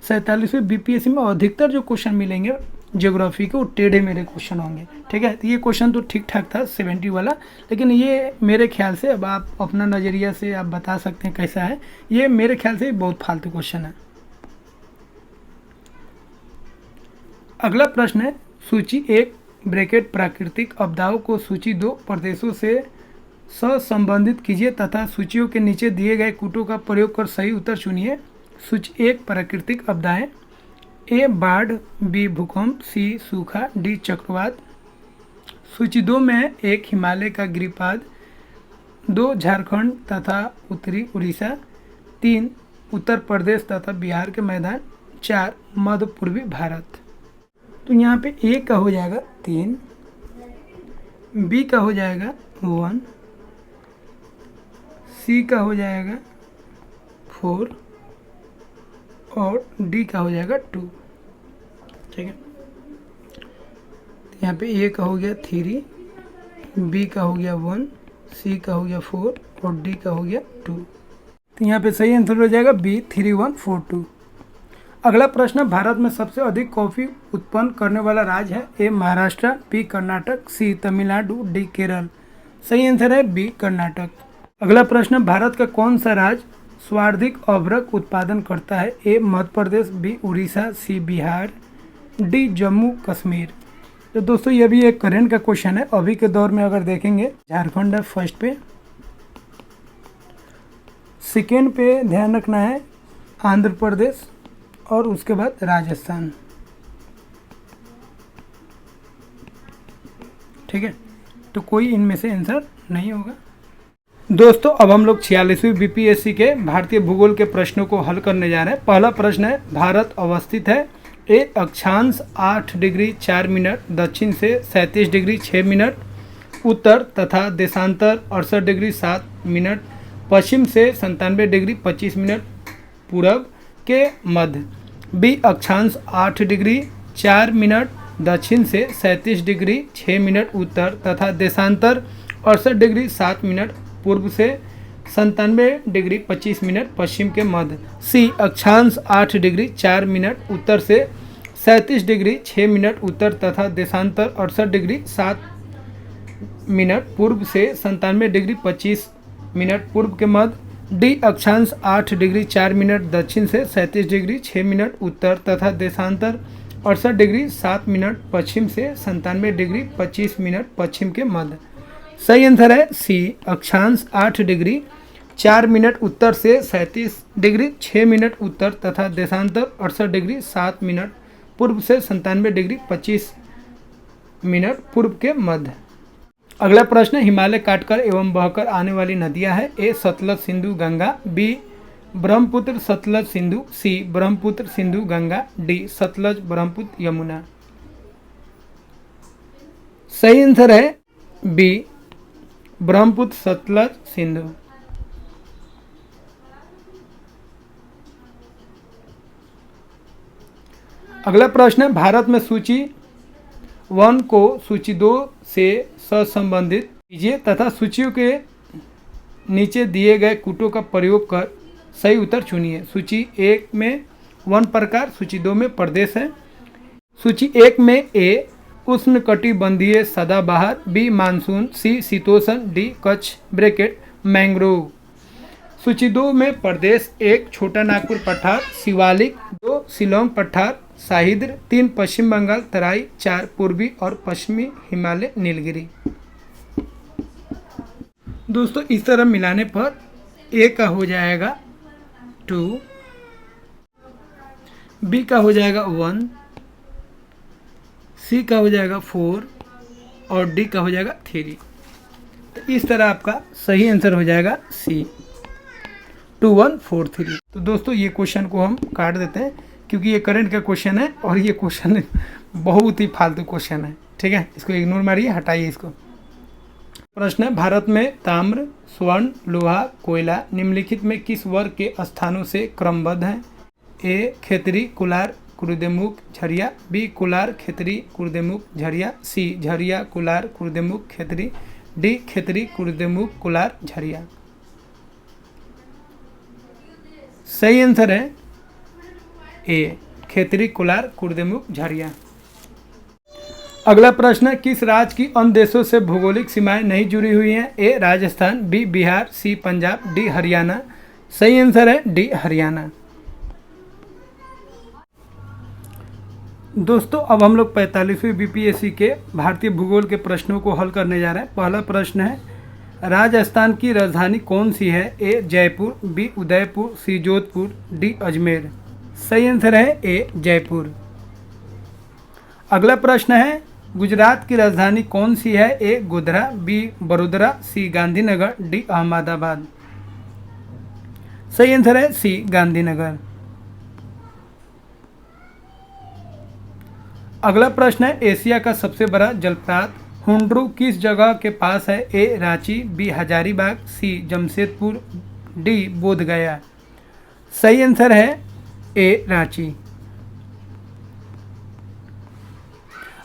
47वीं बीपीएससी में अधिकतर जो क्वेश्चन मिलेंगे ज्योग्राफी के वो टेढ़े मेढ़े क्वेश्चन होंगे, ठीक है। तो ये क्वेश्चन तो ठीक ठाक था 70 वाला, लेकिन ये मेरे ख्याल से, अब आप अपना नज़रिया से आप बता सकते हैं कैसा है, ये मेरे ख्याल से बहुत फालतू क्वेश्चन है। अगला प्रश्न है, सूची 1 ब्रैकेट प्राकृतिक आपदाओं को सूची 2 प्रदेशों से संबंधित कीजिए तथा सूचियों के नीचे दिए गए कूटों का प्रयोग कर सही उत्तर चुनिए। सूची 1 प्राकृतिक आपदाएं, ए बाढ़, बी भूकंप, सी सूखा, डी चक्रवात। सूची 2 में है 1 हिमालय का गिरिपाद, 2 झारखंड तथा उत्तरी उड़ीसा, 3 उत्तर प्रदेश तथा बिहार के मैदान, 4 मध्य पूर्वी भारत। तो यहाँ पे ए का हो जाएगा 3, बी का हो जाएगा 1, सी का हो जाएगा 4 और डी का हो जाएगा 2, ठीक है। यहाँ पे ए का हो गया 3, बी का हो गया 1, सी का हो गया 4 और डी का हो गया 2। तो यहाँ पे सही आंसर हो जाएगा बी 3, 1, 4, 2। अगला प्रश्न, भारत में सबसे अधिक कॉफ़ी उत्पन्न करने वाला राज्य है, ए महाराष्ट्र, बी कर्नाटक, सी तमिलनाडु, डी केरल। सही आंसर है बी कर्नाटक। अगला प्रश्न, भारत का कौन सा राज्य सर्वाधिक अभ्रक उत्पादन करता है, ए मध्य प्रदेश, बी उड़ीसा, सी बिहार, डी जम्मू कश्मीर। तो दोस्तों ये भी एक करंट का क्वेश्चन है। अभी के दौर में अगर देखेंगे झारखंड है फर्स्ट पे, सेकेंड पे ध्यान रखना है आंध्र प्रदेश और उसके बाद राजस्थान, ठीक है। तो कोई इनमें से आंसर नहीं होगा। दोस्तों अब हम लोग 46वीं बीपीएससी के भारतीय भूगोल के प्रश्नों को हल करने जा रहे हैं। पहला प्रश्न है, भारत अवस्थित है, ए अक्षांश 8 डिग्री 4 मिनट दक्षिण से 37 डिग्री 6 मिनट उत्तर तथा देशांतर 68 डिग्री 7 मिनट पश्चिम से 97 डिग्री 25 मिनट पूरब के मध्य। बी अक्षांश 8 डिग्री 4 मिनट दक्षिण से 37 डिग्री 6 मिनट उत्तर तथा देशांतर 68 डिग्री 7 मिनट पूर्व से 97 डिग्री 25 मिनट पश्चिम के मध्य। सी अक्षांश 8 डिग्री 4 मिनट उत्तर से 37 डिग्री 6 मिनट उत्तर तथा देशांतर 68 डिग्री 7 मिनट पूर्व से 97 डिग्री 25 मिनट पूर्व के मध्य। डी अक्षांश 8 डिग्री 4 मिनट दक्षिण से 37 डिग्री 6 मिनट उत्तर तथा देशांतर 68 डिग्री 7 मिनट पश्चिम से 97 डिग्री 25 मिनट पश्चिम के मध्य। सही आंसर है सी अक्षांश 8 डिग्री 4 मिनट उत्तर से 37 डिग्री 6 मिनट उत्तर तथा देशांतर 68 डिग्री 7 मिनट पूर्व से 97 डिग्री 25 मिनट पूर्व के मध्य। अगला प्रश्न, हिमालय काटकर एवं बहकर आने वाली नदियां हैं। ए सतलज सिंधु गंगा, बी ब्रह्मपुत्र सतलज सिंधु, सी ब्रह्मपुत्र सिंधु गंगा, डी सतलज ब्रह्मपुत्र यमुना। सही आंसर है बी ब्रह्मपुत्र सतलज सिंधु। अगला प्रश्न है, भारत में सूची 1 को सूची 2 से संबंधित कीजिए तथा सूचियों के नीचे दिए गए कूटों का प्रयोग कर सही उत्तर चुनिए। सूची 1 में वन प्रकार, सूची 2 में प्रदेश है। सूची 1 में ए उष्णकटिबंधीय सदाबहार, बी मानसून, सी शीतोष्ण, डी कच्छ ब्रैकेट मैंग्रोव। सूची 2 में प्रदेश 1 छोटा नागपुर पठार शिवालिक, 2 शिलोंग पठार साहिद्र, 3 पश्चिम बंगाल तराई, 4 पूर्वी और पश्चिमी हिमालय नीलगिरी। दोस्तों इस तरह मिलाने पर ए का हो जाएगा 2, बी का हो जाएगा 1, सी का हो जाएगा 4 और डी का हो जाएगा 3। तो इस तरह आपका सही आंसर हो जाएगा सी 2 1 4 3। तो दोस्तों ये क्वेश्चन को हम काट देते हैं क्योंकि ये करंट का क्वेश्चन है और ये क्वेश्चन बहुत ही फालतू क्वेश्चन है। ठीक है, इसको इग्नोर मारिए, हटाइए इसको। प्रश्न है, भारत में ताम्र, स्वर्ण, लोहा, कोयला निम्नलिखित में किस वर्ग के स्थानों से क्रमबद्ध हैं? A Khetri, Kolar, Kudremukh, Jharia, B Kolar, Khetri, Kudremukh, Jharia, C Jharia, Kolar, Kudremukh, Khetri, D Khetri, Kudremukh, Kolar, Jharia. सही आंसर है ए खेतरी, कुलार, कुर्देमुख, झरिया। अगला प्रश्न, किस राज्य की अन्य देशों से भौगोलिक सीमाएं नहीं जुड़ी हुई हैं? ए राजस्थान, बी बिहार, सी पंजाब, डी हरियाणा। सही आंसर है डी हरियाणा। दोस्तों अब हम लोग 45वीं बीपीएससी के भारतीय भूगोल के प्रश्नों को हल करने जा रहे हैं। पहला प्रश्न है, राजस्थान की राजधानी कौन सी है? ए जयपुर, बी उदयपुर, सी जोधपुर, डी अजमेर। सही आंसर है ए जयपुर। अगला प्रश्न है, गुजरात की राजधानी कौन सी है? ए गोधरा, बी बड़ोदरा, सी गांधीनगर, डी अहमदाबाद। सही आंसर है सी गांधीनगर। अगला प्रश्न है, एशिया का सबसे बड़ा जलप्रपात हुंड्रू किस जगह के पास है? ए रांची, बी हजारीबाग, सी जमशेदपुर, डी बोधगया। सही आंसर है ए रांची।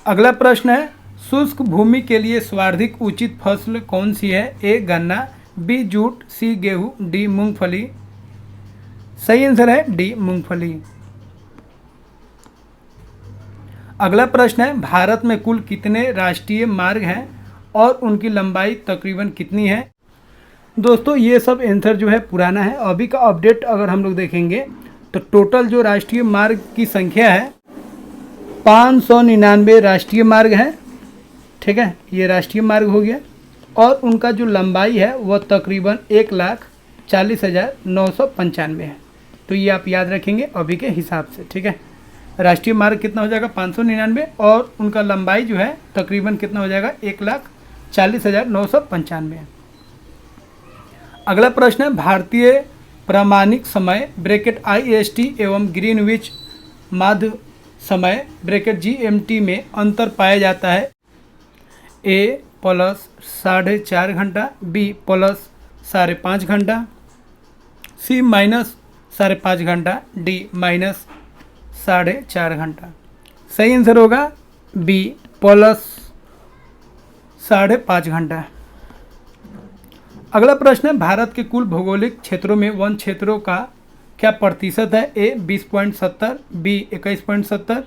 अगला प्रश्न है, शुष्क भूमि के लिए सर्वाधिक उचित फसल कौन सी है? ए गन्ना, बी जूट, सी गेहूं, डी मूंगफली। सही आंसर है डी मूंगफली। अगला प्रश्न है, भारत में कुल कितने राष्ट्रीय मार्ग हैं और उनकी लंबाई तकरीबन कितनी है? दोस्तों ये सब आंसर जो है पुराना है। अभी का अपडेट अगर हम लोग देखेंगे तो टोटल जो राष्ट्रीय मार्ग की संख्या है 599 राष्ट्रीय मार्ग है। ठीक है, ये राष्ट्रीय मार्ग हो गया और उनका जो लंबाई है वह तकरीबन 1,40,995 है। तो ये आप याद रखेंगे अभी के हिसाब से। ठीक है, राष्ट्रीय मार्ग कितना हो जाएगा 599 और उनका लंबाई जो है तकरीबन कितना हो जाएगा 1,40,995। अगला प्रश्न है, भारतीय प्रामाणिक समय ब्रैकेट IST एवं ग्रीनविच माध्य समय ब्रैकेट GMT में अंतर पाया जाता है? ए प्लस 4.5 घंटा, बी प्लस 5.5 घंटा, सी माइनस 5.5 घंटा, डी माइनस 4.5 घंटा। सही आंसर होगा बी प्लस 5.5 घंटा। अगला प्रश्न है, भारत के कुल भौगोलिक क्षेत्रों में वन क्षेत्रों का क्या प्रतिशत है? ए 20.70, बी 21.70।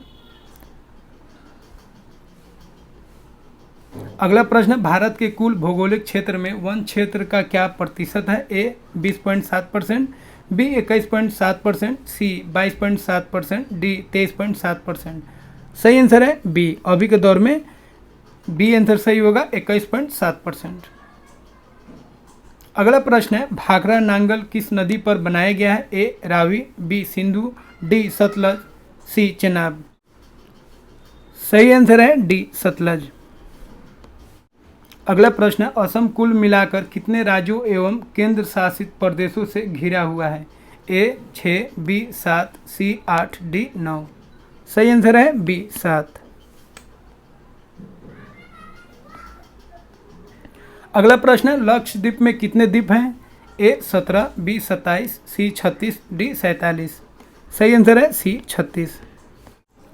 अगला प्रश्न, भारत के कुल भौगोलिक क्षेत्र में वन क्षेत्र का क्या प्रतिशत है? ए 20.7%, बी 21.7%, सी 22.7%, डी 23.7%। सही आंसर है बी। अभी के दौर में बी आंसर सही होगा, 21.7%। अगला प्रश्न है, भाखड़ा नांगल किस नदी पर बनाया गया है? ए रावी, बी सिंधु, डी सतलज, सी चेनाब। सही आंसर है डी सतलज। अगला प्रश्न है, असम कुल मिलाकर कितने राज्यों एवं केंद्र शासित प्रदेशों से घिरा हुआ है? ए 6, बी 7, सी 8, डी 9। सही आंसर है बी 7। अगला प्रश्न है, लक्षद्वीप में कितने द्वीप हैं? ए 17, बी 27, सी 36, डी 47। सही आंसर है सी 36।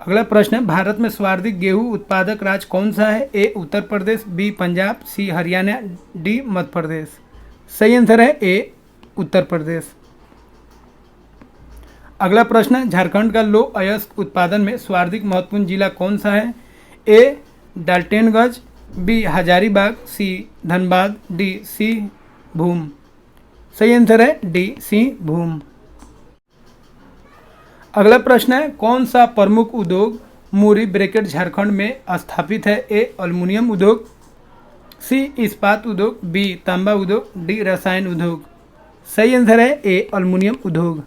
अगला प्रश्न है, भारत में सर्वाधिक गेहूं उत्पादक राज्य कौन सा है? ए उत्तर प्रदेश, बी पंजाब, सी हरियाणा, डी मध्य प्रदेश। सही आंसर है ए उत्तर प्रदेश। अगला प्रश्न है, झारखंड का लौह अयस्क उत्पादन में सर्वाधिक महत्वपूर्ण जिला कौन सा है? ए डाल्टनगंज, बी हजारीबाग, सी धनबाद, डी सिंहभूम। सही आंसर है डी सिंहभूम। अगला प्रश्न है, कौन सा प्रमुख उद्योग मुरी ब्रैकेट झारखंड में स्थापित है? ए एल्युमिनियम उद्योग, सी इस्पात उद्योग, बी तांबा उद्योग, डी रसायन उद्योग। सही आंसर है ए एल्युमिनियम उद्योग।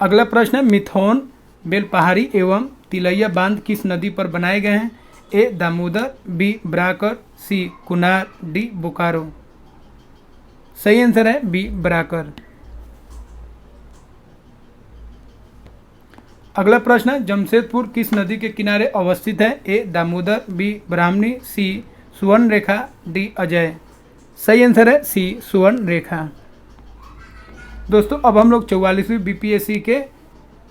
अगला प्रश्न है, मिथौन बेलपहाड़ी एवं तिलैया बांध किस नदी पर बनाए गए हैं? ए दामोदर, बी बराकर, सी कुनार, डी बोकारो। सही आंसर है बी बराकर। अगला प्रश्न है, जमशेदपुर किस नदी के किनारे अवस्थित है? ए दामोदर, बी ब्राह्मणी, सी सुवर्ण रेखा, डी अजय। सही आंसर है सी सुवर्ण रेखा। दोस्तों अब हम लोग 44वीं बीपीएससी के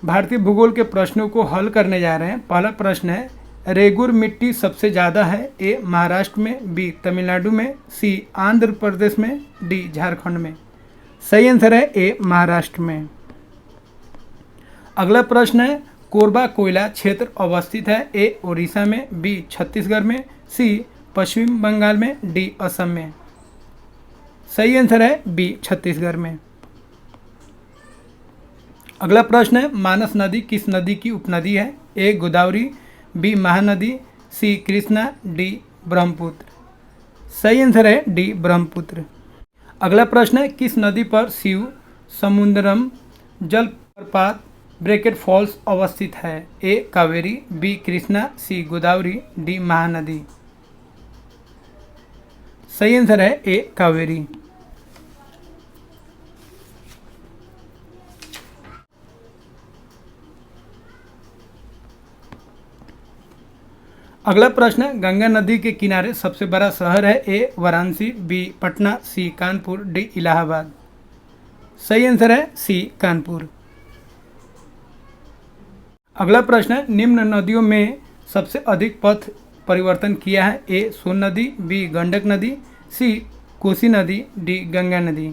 भारतीय भूगोल के प्रश्नों को हल करने जा रहे हैं। पहला प्रश्न है, रेगुर मिट्टी सबसे ज़्यादा है? ए महाराष्ट्र में, बी तमिलनाडु में, सी आंध्र प्रदेश में, डी झारखंड में। सही आंसर है ए महाराष्ट्र में। अगला प्रश्न है, कोरबा कोयला क्षेत्र अवस्थित है? ए उड़ीसा में, बी छत्तीसगढ़ में, सी पश्चिम बंगाल में, डी असम में। सही आंसर है बी छत्तीसगढ़ में। अगला प्रश्न है, मानस नदी किस नदी की उपनदी है? ए गोदावरी, बी महानदी, सी कृष्णा, डी ब्रह्मपुत्र। सही आंसर है डी ब्रह्मपुत्र। अगला प्रश्न है, किस नदी पर शिव समुद्रम जलप्रपात ब्रैकेट फॉल्स अवस्थित है? ए कावेरी, बी कृष्णा, सी गोदावरी, डी महानदी। सही आंसर है ए कावेरी। अगला प्रश्न है, गंगा नदी के किनारे सबसे बड़ा शहर है? ए वाराणसी, बी पटना, सी कानपुर, डी इलाहाबाद। सही आंसर है सी कानपुर। अगला प्रश्न है, निम्न नदियों में सबसे अधिक पथ परिवर्तन किया है? ए सोन नदी, बी गंडक नदी, सी कोसी नदी, डी गंगा नदी।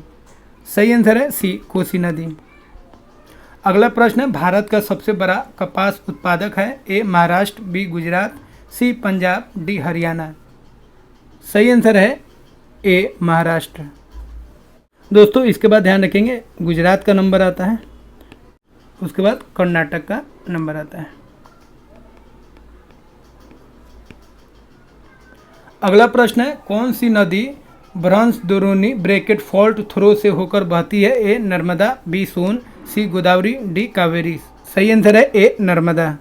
सही आंसर है सी कोसी नदी। अगला प्रश्न है, भारत का सबसे बड़ा कपास उत्पादक है? ए महाराष्ट्र, बी गुजरात, सी पंजाब, डी हरियाणा। सही आंसर है ए महाराष्ट्र। दोस्तों इसके बाद ध्यान रखेंगे, गुजरात का नंबर आता है, उसके बाद कर्नाटक का नंबर आता है। अगला प्रश्न है, कौन सी नदी ब्रह्मसदोरनी ब्रैकेट फॉल्ट थ्रो से होकर बहती है? ए नर्मदा, बी सोन, सी गोदावरी, डी कावेरी। सही आंसर है ए नर्मदा।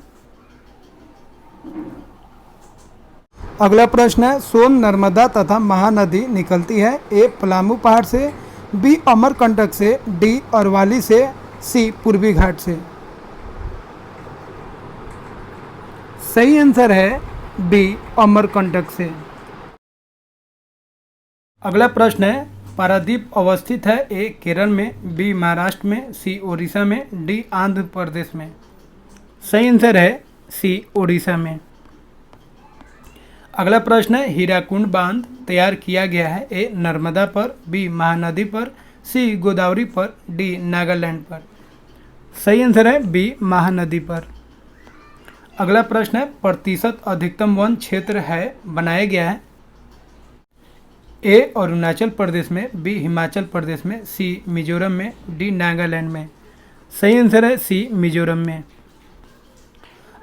अगला प्रश्न है, सोन नर्मदा तथा महानदी निकलती है? ए पलामू पहाड़ से, बी अमरकंटक से, डी अरवाली से, सी पूर्वी घाट से। सही आंसर है बी अमरकंटक से। अगला प्रश्न है, पारादीप अवस्थित है ए केरल में, बी महाराष्ट्र में, सी उड़ीसा में, डी आंध्र प्रदेश में। सही आंसर है सी उड़ीसा में। अगला प्रश्न है, हीराकुंड बांध तैयार किया गया है ए नर्मदा पर, बी महानदी पर, सी गोदावरी पर, डी नागालैंड पर। सही आंसर है बी महानदी पर। अगला प्रश्न है, प्रतिशत अधिकतम वन क्षेत्र है बनाया गया है ए अरुणाचल प्रदेश में, बी हिमाचल प्रदेश में, सी मिजोरम में, डी नागालैंड में। सही आंसर है सी मिजोरम में।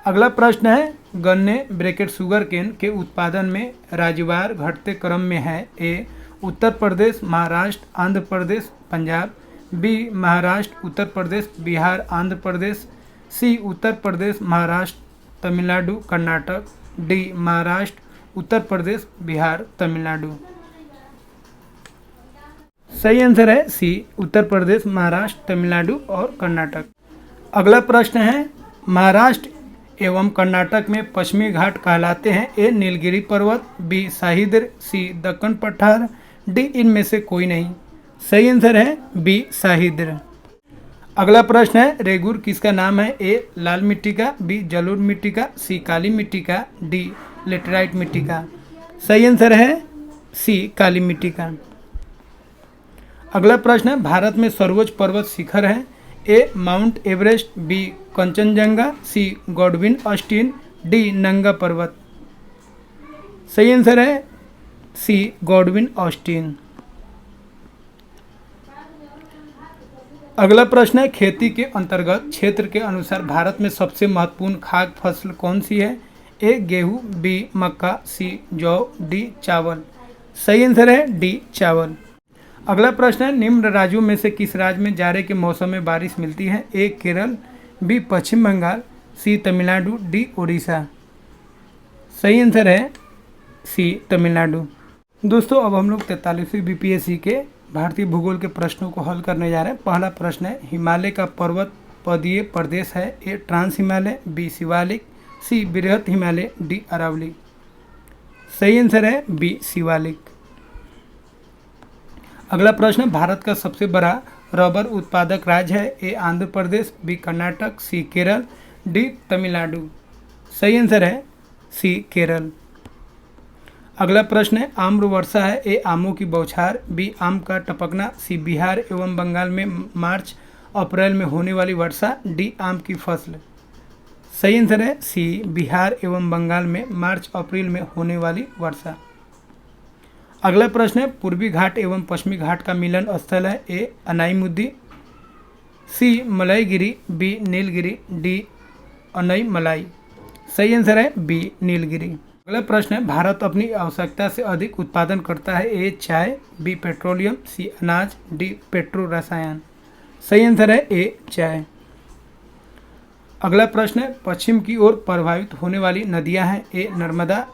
अगला प्रश्न है, गन्ने ब्रैकेट शुगर केन के उत्पादन में राज्यवार घटते क्रम में है ए उत्तर प्रदेश, महाराष्ट्र, आंध्र प्रदेश, पंजाब, बी महाराष्ट्र, उत्तर प्रदेश, बिहार, आंध्र प्रदेश, सी उत्तर प्रदेश, महाराष्ट्र, तमिलनाडु, कर्नाटक, डी महाराष्ट्र, उत्तर प्रदेश, बिहार, तमिलनाडु। सही आंसर है सी उत्तर प्रदेश, महाराष्ट्र, तमिलनाडु और कर्नाटक। अगला प्रश्न है, महाराष्ट्र एवं कर्नाटक में पश्चिमी घाट कहलाते हैं ए नीलगिरी पर्वत, बी साहिद्र, सी दक्कन पठार, डी इनमें से कोई नहीं। सही आंसर है बी साहिद्र। अगला प्रश्न है, रेगुर किसका नाम है ए लाल मिट्टी का, बी जलोढ़ मिट्टी का, सी काली मिट्टी का, डी लेटेराइट मिट्टी का। सही आंसर है सी काली मिट्टी का। अगला प्रश्न है, भारत में सर्वोच्च पर्वत शिखर है ए माउंट एवरेस्ट, बी कंचनजंगा, सी गॉडविन ऑस्टिन, डी नंगा पर्वत। सही आंसर है सी गॉडविन ऑस्टिन। अगला प्रश्न है, खेती के अंतर्गत क्षेत्र के अनुसार भारत में सबसे महत्वपूर्ण खाद्य फसल कौन सी है ए गेहूँ, बी मक्का, सी जौ, डी चावल। सही आंसर है डी चावल। अगला प्रश्न है, निम्न राज्यों में से किस राज्य में जाड़े के मौसम में बारिश मिलती है ए केरल, बी पश्चिम बंगाल, सी तमिलनाडु, डी उड़ीसा। सही आंसर है सी तमिलनाडु। दोस्तों अब हम लोग 43वीं बीपीएससी के भारतीय भूगोल के प्रश्नों को हल करने जा रहे हैं। पहला प्रश्न है, हिमालय का पर्वत पदीय प्रदेश है ए ट्रांस हिमालय, बी शिवालिक, सी बृहत हिमालय, डी अरावली। सही आंसर है बी शिवालिक। अगला प्रश्न, भारत का सबसे बड़ा रबर उत्पादक राज्य है ए आंध्र प्रदेश, बी कर्नाटक, सी केरल, डी तमिलनाडु। सही आंसर है सी केरल। अगला प्रश्न है, आम्र वर्षा है ए आमों की बौछार, बी आम का टपकना, सी बिहार एवं बंगाल में मार्च अप्रैल में होने वाली वर्षा, डी आम की फसल। सही आंसर है सी बिहार एवं बंगाल में मार्च अप्रैल में होने वाली वर्षा। अगला प्रश्न है, पूर्वी घाट एवं पश्चिमी घाट का मिलन स्थल है ए अनाईमुद्दी, सी मलयगिरी, बी नीलगिरी, डी अनईमलाई। सही आंसर है बी नीलगिरी। अगला प्रश्न है, भारत अपनी आवश्यकता से अधिक उत्पादन करता है ए चाय, बी पेट्रोलियम, सी अनाज, डी पेट्रो रसायन। सही आंसर है ए चाय। अगला प्रश्न है, पश्चिम की ओर प्रभावित होने वाली नदियां हैं ए नर्मदा,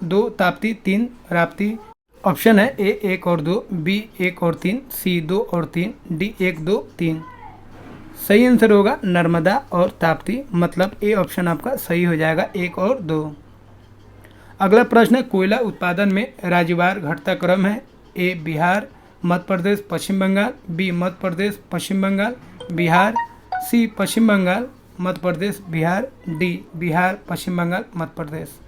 2 ताप्ती, 3 राप्ती। ऑप्शन है ए 1 और 2, बी 1 और 3, सी 2 और 3, डी 1, 2, 3। सही आंसर होगा नर्मदा और ताप्ती, मतलब ए ऑप्शन आपका सही हो जाएगा 1 और 2। अगला प्रश्न है, कोयला उत्पादन में राज्यवार घटता क्रम है ए बिहार, मध्य प्रदेश, पश्चिम बंगाल, बी मध्य प्रदेश, पश्चिम बंगाल, बिहार, सी पश्चिम बंगाल, मध्य प्रदेश, बिहार, डी बिहार, पश्चिम बंगाल, मध्य प्रदेश।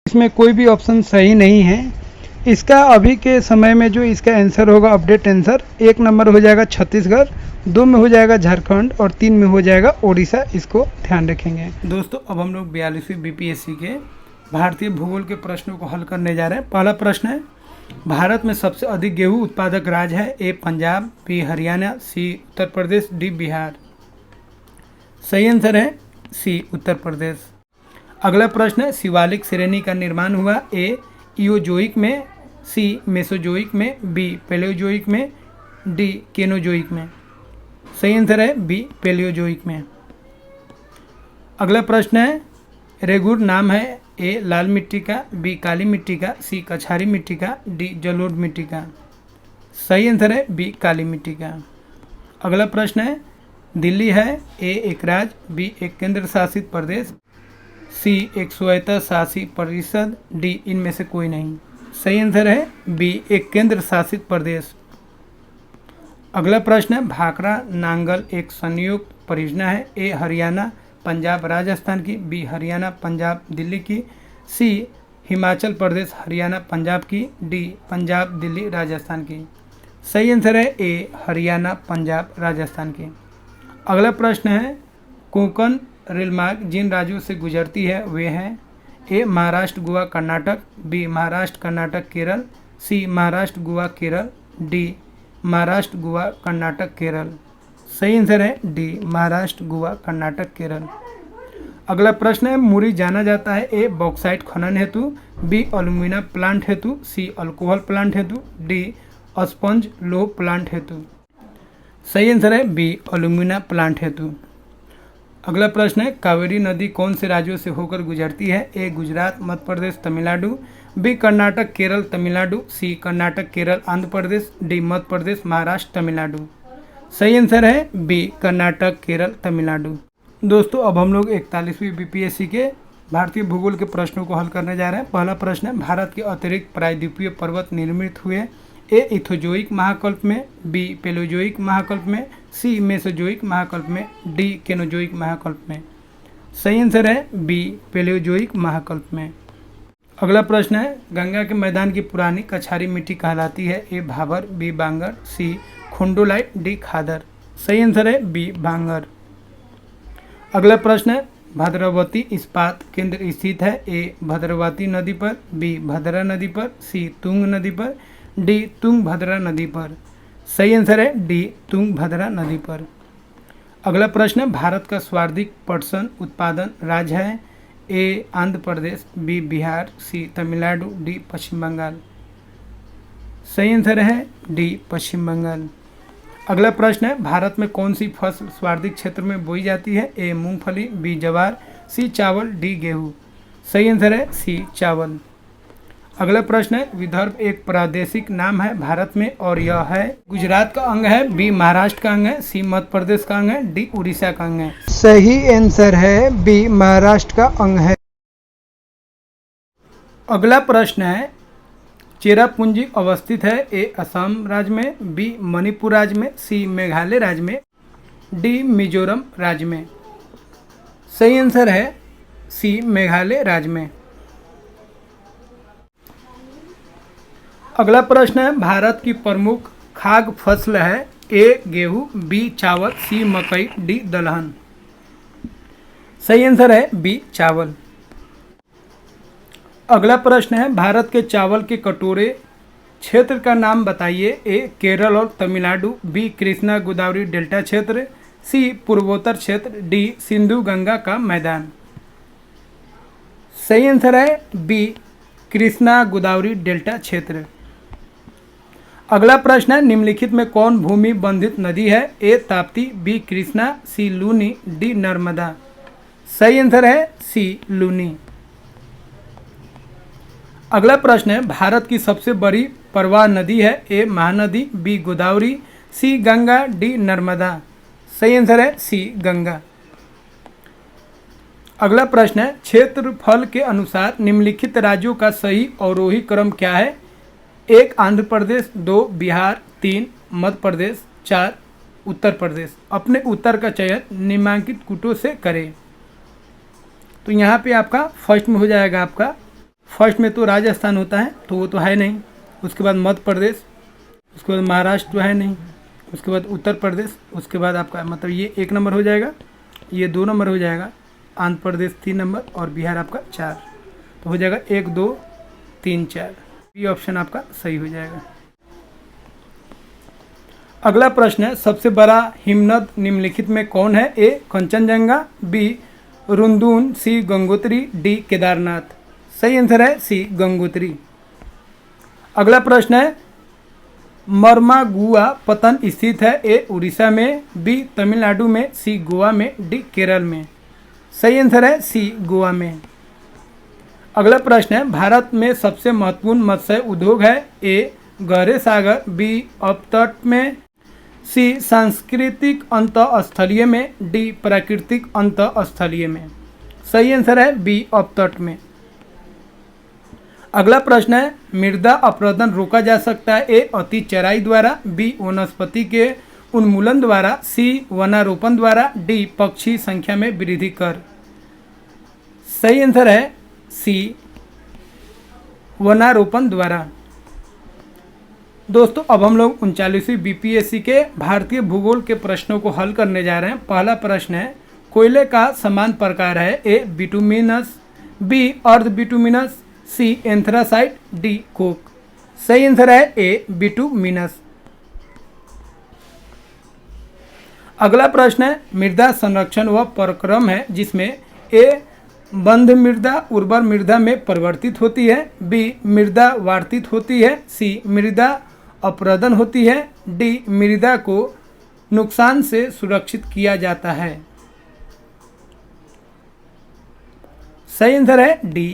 इसमें कोई भी ऑप्शन सही नहीं है। इसका अभी के समय में जो इसका आंसर होगा अपडेट आंसर, 1 नंबर हो जाएगा छत्तीसगढ़, 2 में हो जाएगा झारखंड और 3 में हो जाएगा ओडिशा। इसको ध्यान रखेंगे। दोस्तों अब हम लोग 42वीं बीपीएससी के भारतीय भूगोल के प्रश्नों को हल करने जा रहे हैं। पहला प्रश्न है, भारत में सबसे अधिक गेहूँ उत्पादक राज्य है ए पंजाब, बी हरियाणा, सी उत्तर प्रदेश, डी बिहार। सही आंसर है सी उत्तर प्रदेश। अगला प्रश्न है, शिवालिक श्रेणी का निर्माण हुआ ए इयोजोइक में, सी मेसोजोइक में, बी पैलियोजोइक में, डी केनोजोइक में। सही आंसर है बी पैलियोजोइक में। अगला प्रश्न है, रेगुर नाम है ए लाल मिट्टी का, बी काली मिट्टी का, सी कछारी मिट्टी का, डी जलोढ़ मिट्टी का। सही आंसर है बी काली मिट्टी का। अगला प्रश्न है, दिल्ली है ए एक राज्य, बी एक केंद्र शासित प्रदेश, सी एक स्वायत्त शासी परिषद, डी इनमें से कोई नहीं। सही आंसर है बी, एक केंद्र शासित प्रदेश। अगला प्रश्न है, भाखड़ा नांगल एक संयुक्त परियोजना है। ए हरियाणा पंजाब राजस्थान की, बी हरियाणा पंजाब दिल्ली की, सी हिमाचल प्रदेश हरियाणा पंजाब की, डी पंजाब दिल्ली राजस्थान की। सही आंसर है ए, हरियाणा पंजाब राजस्थान की। अगला प्रश्न है, कोंकण रेल मार्ग जिन राज्यों से गुजरती है वे हैं। ए महाराष्ट्र गोवा कर्नाटक, बी महाराष्ट्र कर्नाटक केरल, सी महाराष्ट्र गोवा केरल, डी महाराष्ट्र गोवा कर्नाटक केरल। सही आंसर है डी, महाराष्ट्र गोवा कर्नाटक केरल। अगला प्रश्न है, मुरी जाना जाता है। ए बॉक्साइट खनन हेतु, बी एल्यूमिना प्लांट हेतु, सी अल्कोहल प्लांट हेतु, डी स्पंज लोह प्लांट हेतु। सही आंसर है बी, एल्यूमिना प्लांट हेतु। अगला प्रश्न है, कावेरी नदी कौन से राज्यों से होकर गुजरती है। ए गुजरात मध्य प्रदेश तमिलनाडु, बी कर्नाटक केरल तमिलनाडु, सी कर्नाटक केरल आंध्र प्रदेश, डी मध्य प्रदेश महाराष्ट्र तमिलनाडु। सही आंसर है बी, कर्नाटक केरल तमिलनाडु। दोस्तों अब हम लोग 41वीं बीपीएससी के भारतीय भूगोल के प्रश्नों को हल करने जा रहे हैं। पहला प्रश्न है, भारत के अतिरिक्त प्रायद्वीपीय पर्वत निर्मित हुए। ए इथोजोइक महाकल्प में, बी पेलोजोइक महाकल्प में, सी मेसोजोइक महाकल्प में, डी केनोजोइक महाकल्प में। सही आंसर है बी, पेलोजोइक महाकल्प में। अगला प्रश्न है, गंगा के मैदान की पुरानी कछारी मिट्टी कहलाती है। ए भाबर, बी बांगर, सी खोंडोलाइट, डी खादर। सही आंसर है बी, बांगर। अगला प्रश्न है, भद्रावती इस्पात केंद्र स्थित है। ए भद्रावती नदी पर, बी भद्रा नदी पर, सी तुंग नदी पर, डी तुंगभद्रा नदी पर। सही आंसर है डी, तुंगभद्रा नदी पर। अगला प्रश्न है, भारत का सर्वाधिक पटसन उत्पादन राज्य है। ए आंध्र प्रदेश, बी बिहार, सी तमिलनाडु, डी पश्चिम बंगाल। सही आंसर है डी, पश्चिम बंगाल। अगला प्रश्न है, भारत में कौन सी फसल सर्वाधिक क्षेत्र में बोई जाती है। ए मूंगफली, बी ज्वार, सी चावल, डी गेहूँ। सही आंसर है सी, चावल। अगला प्रश्न है, विदर्भ एक प्रादेशिक नाम है भारत में और यह है। गुजरात का अंग है, बी महाराष्ट्र का अंग है, सी मध्य प्रदेश का अंग है, डी उड़ीसा का अंग है। सही आंसर है बी, महाराष्ट्र का अंग है। अगला प्रश्न है, चेरापूंजी अवस्थित है। ए असम राज्य में, बी मणिपुर राज्य में, सी मेघालय राज्य में, डी मिजोरम राज्य में। सही आंसर है सी, मेघालय राज्य में। अगला प्रश्न है, भारत की प्रमुख खाद्य फसल है। ए गेहूँ, बी चावल, सी मकई, डी दलहन। सही आंसर है बी, चावल। अगला प्रश्न है, भारत के चावल के कटोरे क्षेत्र का नाम बताइए। ए केरल और तमिलनाडु, बी कृष्णा गोदावरी डेल्टा क्षेत्र, सी पूर्वोत्तर क्षेत्र, डी सिंधु गंगा का मैदान। सही आंसर है बी, कृष्णा गोदावरी डेल्टा क्षेत्र। अगला प्रश्न है, निम्नलिखित में कौन भूमि बंधित नदी है। ए ताप्ती, बी कृष्णा, सी लूनी, डी नर्मदा। सही आंसर है सी, लूनी। अगला प्रश्न है, भारत की सबसे बड़ी प्रवाह नदी है। ए महानदी, बी गोदावरी, सी गंगा, डी नर्मदा। सही आंसर है सी, गंगा। अगला प्रश्न है, क्षेत्रफल के अनुसार निम्नलिखित राज्यों का सही अवरोही क्रम क्या है। एक आंध्र प्रदेश, दो बिहार, तीन मध्य प्रदेश, चार उत्तर प्रदेश। अपने उत्तर का चयन निम्नांकित कूटों से करें। तो यहाँ पे आपका फर्स्ट में हो जाएगा, आपका फर्स्ट में तो राजस्थान होता है तो वो तो है नहीं, उसके बाद मध्य प्रदेश, उसके बाद महाराष्ट्र तो है नहीं, उसके बाद उत्तर प्रदेश, उसके बाद आपका मतलब ये 1 नंबर हो जाएगा, ये 2 नंबर हो जाएगा, आंध्र प्रदेश 3 नंबर और बिहार आपका 4। तो हो जाएगा 1 2 3 4। बी ऑप्शन आपका सही हो जाएगा। अगला प्रश्न है, सबसे बड़ा हिमनद निम्नलिखित में कौन है। ए कंचनजंगा, बी रुंदून, सी गंगोत्री, डी केदारनाथ। सही आंसर है सी, गंगोत्री। अगला प्रश्न है, मरमागुआ पतन स्थित है। ए उड़ीसा में, बी तमिलनाडु में, सी गोवा में, डी केरल में। सही आंसर है सी, गोवा में। अगला प्रश्न है, भारत में सबसे महत्वपूर्ण मत्स्य उद्योग है। ए गहरे सागर, बी अपतट में, सी सांस्कृतिक अंतःस्थलीय में, डी प्राकृतिक अंतःस्थलीय में। सही आंसर है बी, अपतट में। अगला प्रश्न है, मृदा अपरदन रोका जा सकता है? ए अति चराई द्वारा, बी वनस्पति के उन्मूलन द्वारा, सी वनारोपण द्वारा, डी पक्षी संख्या में वृद्धि कर। सही आंसर है सी वनारोपण द्वारा। दोस्तों अब हम लोग 39वीं बीपीएससी के भारतीय भूगोल के प्रश्नों को हल करने जा रहे हैं। पहला प्रश्न है, कोयले का समान प्रकार है? ए बिटुमिनस, बी अर्ध बिटुमिनस, सी एंथ्रासाइट, डी कोक। सही आंसर है ए बिटुमिनस। अगला प्रश्न है, मृदा संरक्षण वह प्रक्रम है जिसमें ए बंध मृदा उर्वर मृदा में परिवर्तित होती है, बी मृदा वार्तित होती है, सी मृदा अपरदन होती है, डी मृदा को नुकसान से सुरक्षित किया जाता है। सही आंसर है डी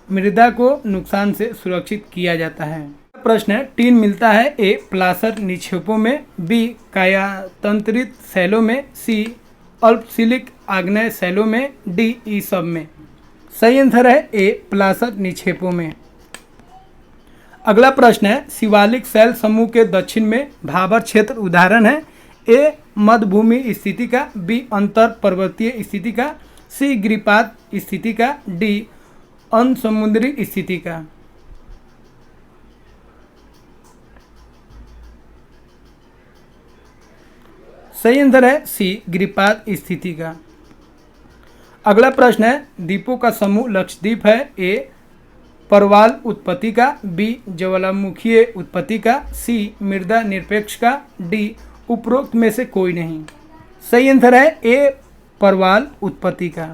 मृदा को नुकसान से सुरक्षित किया जाता है। प्रश्न है, टीन मिलता है? ए प्लासर निक्षेपों में, बी कायातंत्रित शैलों में, सी अल्पशिलिक आग्नेय शैलों में, डी ई सब में। सही आंसर है ए प्लासर निक्षेपों में। अगला प्रश्न है, शिवालिक शैल समूह के दक्षिण में भाबर क्षेत्र उदाहरण है? ए मध्यभूमि स्थिति का, बी अंतर पर्वतीय स्थिति का, सी गिरिपात स्थिति का, डी अनसमुद्री स्थिति का। सही आंसर है सी गिरिपात स्थिति का। अगला प्रश्न है, द्वीपों का समूह लक्षद्वीप है? ए परवाल उत्पत्ति का, बी ज्वालामुखीय उत्पत्ति का, सी मृदा निरपेक्ष का, डी उपरोक्त में से कोई नहीं। सही आंसर है ए परवाल उत्पत्ति का।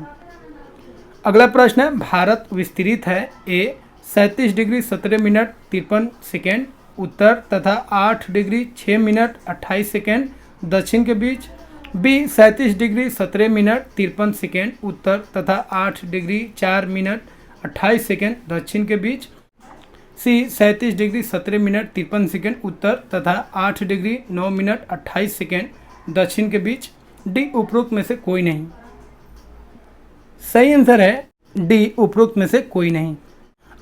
अगला प्रश्न है, भारत विस्तृत है? ए 37 डिग्री 17 मिनट 53 सेकेंड उत्तर तथा 8 डिग्री 6 मिनट 28 सेकेंड दक्षिण के बीच, बी 37 डिग्री 17 मिनट 53 सेकेंड उत्तर तथा 8 डिग्री 4 मिनट 28 सेकेंड दक्षिण के बीच, सी 37 डिग्री 17 मिनट 53 सेकेंड उत्तर तथा 8 डिग्री 9 मिनट 28 सेकेंड दक्षिण के बीच, डी उपरोक्त में से कोई नहीं। सही आंसर है डी उपरोक्त में से कोई नहीं।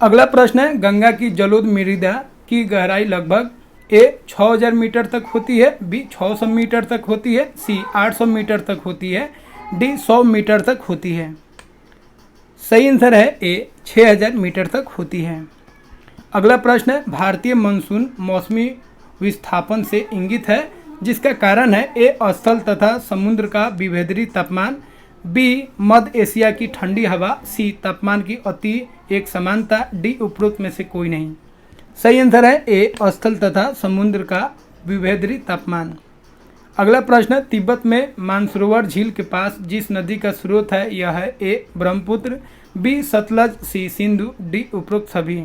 अगला प्रश्न है, गंगा की जलोढ़ मृदा की गहराई लगभग ए 6000 मीटर तक होती है, बी 600 मीटर तक होती है, सी 800 मीटर तक होती है, डी 100 मीटर तक होती है। सही आंसर है ए 6000 मीटर तक होती है। अगला प्रश्न है, भारतीय मानसून मौसमी विस्थापन से इंगित है जिसका कारण है? ए स्थल तथा समुद्र का विभेदरी तापमान, बी मध्य एशिया की ठंडी हवा, सी तापमान की अति एक समानता, डी उपरोक्त में से कोई नहीं। सही आंसर है ए स्थल तथा समुद्र का विभेदरी तापमान। अगला प्रश्न, तिब्बत में मानसरोवर झील के पास जिस नदी का स्रोत है यह है? ए ब्रह्मपुत्र, बी सतलज, सी सिंधु, डी उपरोक्त सभी।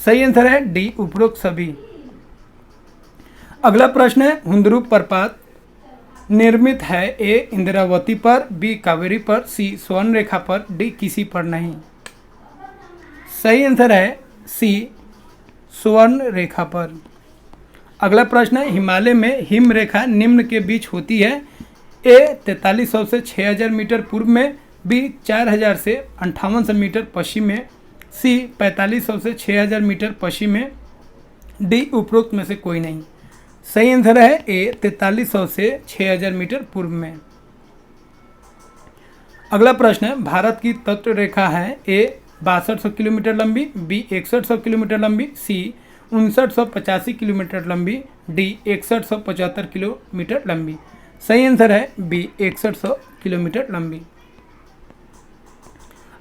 सही आंसर है डी उपरोक्त सभी। अगला प्रश्न है, हुंदरू प्रपात निर्मित है? ए इंद्रावती पर, बी कावेरी पर, सी स्वर्ण रेखा पर, डी किसी पर नहीं। सही आंसर है सी स्वर्ण रेखा पर। अगला प्रश्न है, हिमालय में हिम रेखा निम्न के बीच होती है? ए 4300 से 6000 मीटर पूर्व में, बी 4000 से 5800 मीटर पश्चिम में, सी 4500 से 6000 मीटर पश्चिम में, डी उपरोक्त में से कोई नहीं। सही आंसर है ए 4300 से 6000 मीटर पूर्व में। अगला प्रश्न है, भारत की तट रेखा है? ए 6200 किलोमीटर लंबी, बी 6100 किलोमीटर लंबी, सी 5985 किलोमीटर लंबी, डी 6175 किलोमीटर लंबी। सही आंसर है बी 6100 किलोमीटर लंबी।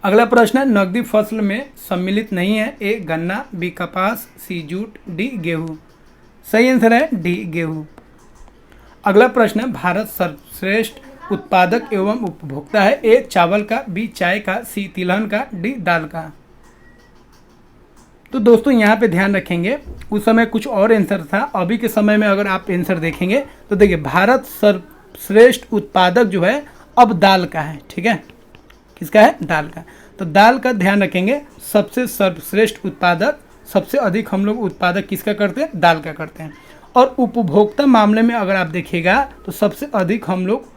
अगला प्रश्न है, नकदी फसल में सम्मिलित नहीं है? ए गन्ना, बी कपास, सी जूट, डी गेहूँ। सही आंसर है डी गेहूँ। अगला प्रश्न है, भारत सर्वश्रेष्ठ उत्पादक एवं उपभोक्ता है? ए चावल का, बी चाय का, सी तिलहन का, डी दाल का। तो दोस्तों यहाँ पे ध्यान रखेंगे, उस समय कुछ और आंसर था, अभी के समय में अगर आप आंसर देखेंगे तो देखिए भारत सर्वश्रेष्ठ उत्पादक जो है अब दाल का है। ठीक है, किसका है? दाल का। तो दाल का ध्यान रखेंगे, सबसे सर्वश्रेष्ठ उत्पादक, सबसे अधिक हम लोग उत्पादक किसका करते हैं? दाल का करते हैं। और उपभोक्ता मामले में अगर आप देखिएगा तो सबसे अधिक हम लोग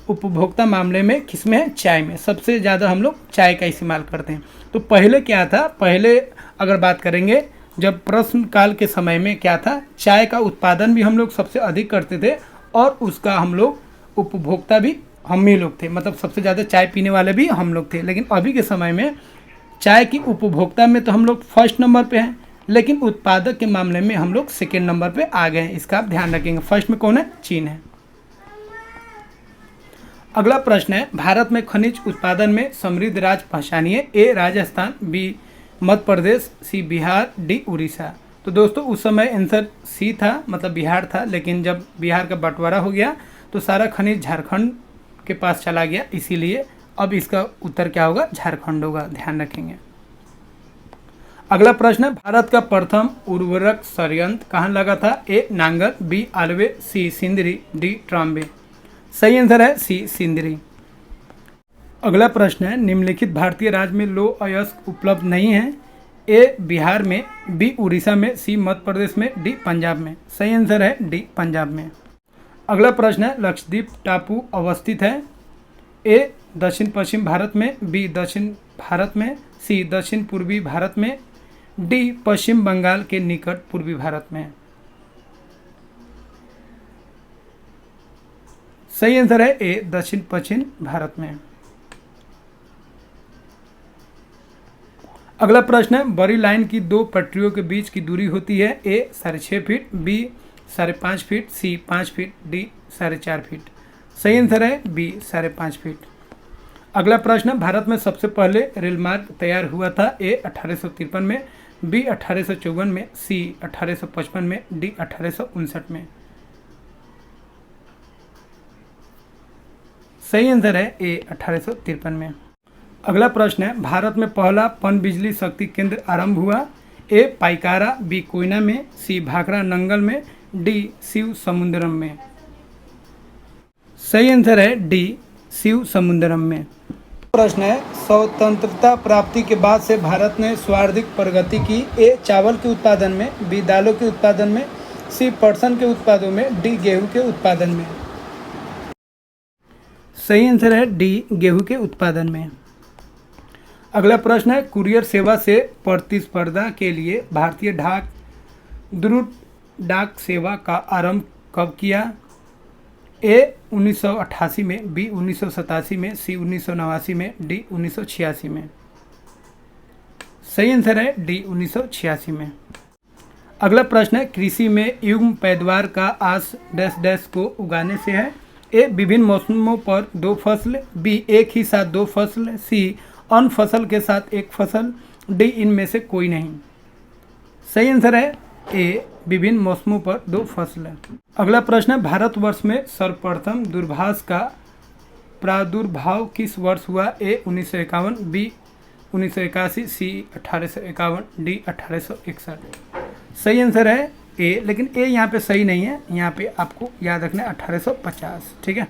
उपभोक्ता मामले में किसमें है? चाय में। सबसे ज़्यादा हम लोग चाय का इस्तेमाल करते हैं। तो पहले क्या था, पहले अगर बात करेंगे जब प्रश्न काल के समय में क्या था, चाय का उत्पादन भी हम लोग सबसे अधिक करते थे और उसका हम लोग उपभोक्ता भी हम ही लोग थे, मतलब सबसे ज़्यादा चाय पीने वाले भी हम लोग थे। लेकिन अभी के समय में चाय की उपभोक्ता में तो हम लोग फर्स्ट नंबर पे हैं, लेकिन उत्पादक के मामले में हम लोग सेकेंड नंबर पे आ गए हैं। इसका आप ध्यान रखेंगे। फर्स्ट में कौन है? चीन है। अगला प्रश्न है, भारत में खनिज उत्पादन में समृद्ध राज्य पहचानिए। ए राजस्थान, बी मध्य प्रदेश, सी बिहार, डी उड़ीसा। तो दोस्तों उस समय आंसर सी था, मतलब बिहार था, लेकिन जब बिहार का बंटवारा हो गया तो सारा खनिज झारखंड के पास चला गया, इसीलिए अब इसका उत्तर क्या होगा? झारखंड होगा। ध्यान रखेंगे। अगला प्रश्न है, भारत का प्रथम उर्वरक संयंत्र कहाँ लगा था? ए नांगल, बी आलवे, सी सिंदरी, डी ट्राम्बे। सही आंसर है सी सिंदरी। अगला प्रश्न है, निम्नलिखित भारतीय राज्य में लौह अयस्क उपलब्ध नहीं है। ए बिहार में, बी उड़ीसा में, सी मध्य प्रदेश में, डी पंजाब में। सही आंसर है डी पंजाब में। अगला प्रश्न है, लक्षद्वीप टापू अवस्थित है। ए दक्षिण पश्चिम भारत में, बी दक्षिण भारत में, सी दक्षिण पूर्वी भारत में, डी पश्चिम बंगाल के निकट पूर्वी भारत में। सही आंसर है ए दक्षिण पश्चिम भारत में। अगला प्रश्न है, बड़ी लाइन की दो पटरियों के बीच की दूरी होती है। ए 6.5 फीट, बी 5.5 फीट, सी 5 फीट, डी 4.5 फीट। सही आंसर है बी 5.5 फीट। अगला प्रश्न, भारत में सबसे पहले रेल मार्ग तैयार हुआ था। ए 1853 में, बी 1854 में, सी 1855 में, डी 1859 में। सही आंसर है ए 1853 में। अगला प्रश्न है, भारत में पहला पनबिजली शक्ति केंद्र आरंभ हुआ। ए पाइकारा, बी कोयना में, सी भाखड़ा नंगल में, डी शिव समुद्रम में। सही आंसर है डी शिव समुद्रम में। प्रश्न है, स्वतंत्रता प्राप्ति के बाद से भारत ने सर्वाधिक प्रगति की। ए चावल के उत्पादन में, बी दालों के उत्पादन में, सी पटसन के उत्पादों में, डी गेहूं के उत्पादन में। सही आंसर है डी गेहूं के उत्पादन में। अगला प्रश्न है, कुरियर सेवा से प्रतिस्पर्धा के लिए भारतीय डाक द्रुत डाक सेवा का आरंभ कब किया? ए 1988 में, बी 1987 में, सी 1989 में, डी 1986 में। सही आंसर है डी 1986 में। अगला प्रश्न है, कृषि में युग्म पैदावार का आस डैश डैश को उगाने से है। ए विभिन्न मौसमों पर दो फसल, बी एक ही साथ दो फसल, सी अन्य फसल के साथ एक फसल, डी इनमें से कोई नहीं। सही आंसर है ए विभिन्न मौसमों पर दो फसल है। अगला प्रश्न है, भारतवर्ष में सर्वप्रथम दूरभाष का प्रादुर्भाव किस वर्ष हुआ? ए 1951, बी 1981, सी 1851, डी 1861। सही आंसर है ए, लेकिन ए यहाँ पे सही नहीं है, यहाँ पे आपको याद रखना है 1850। ठीक है।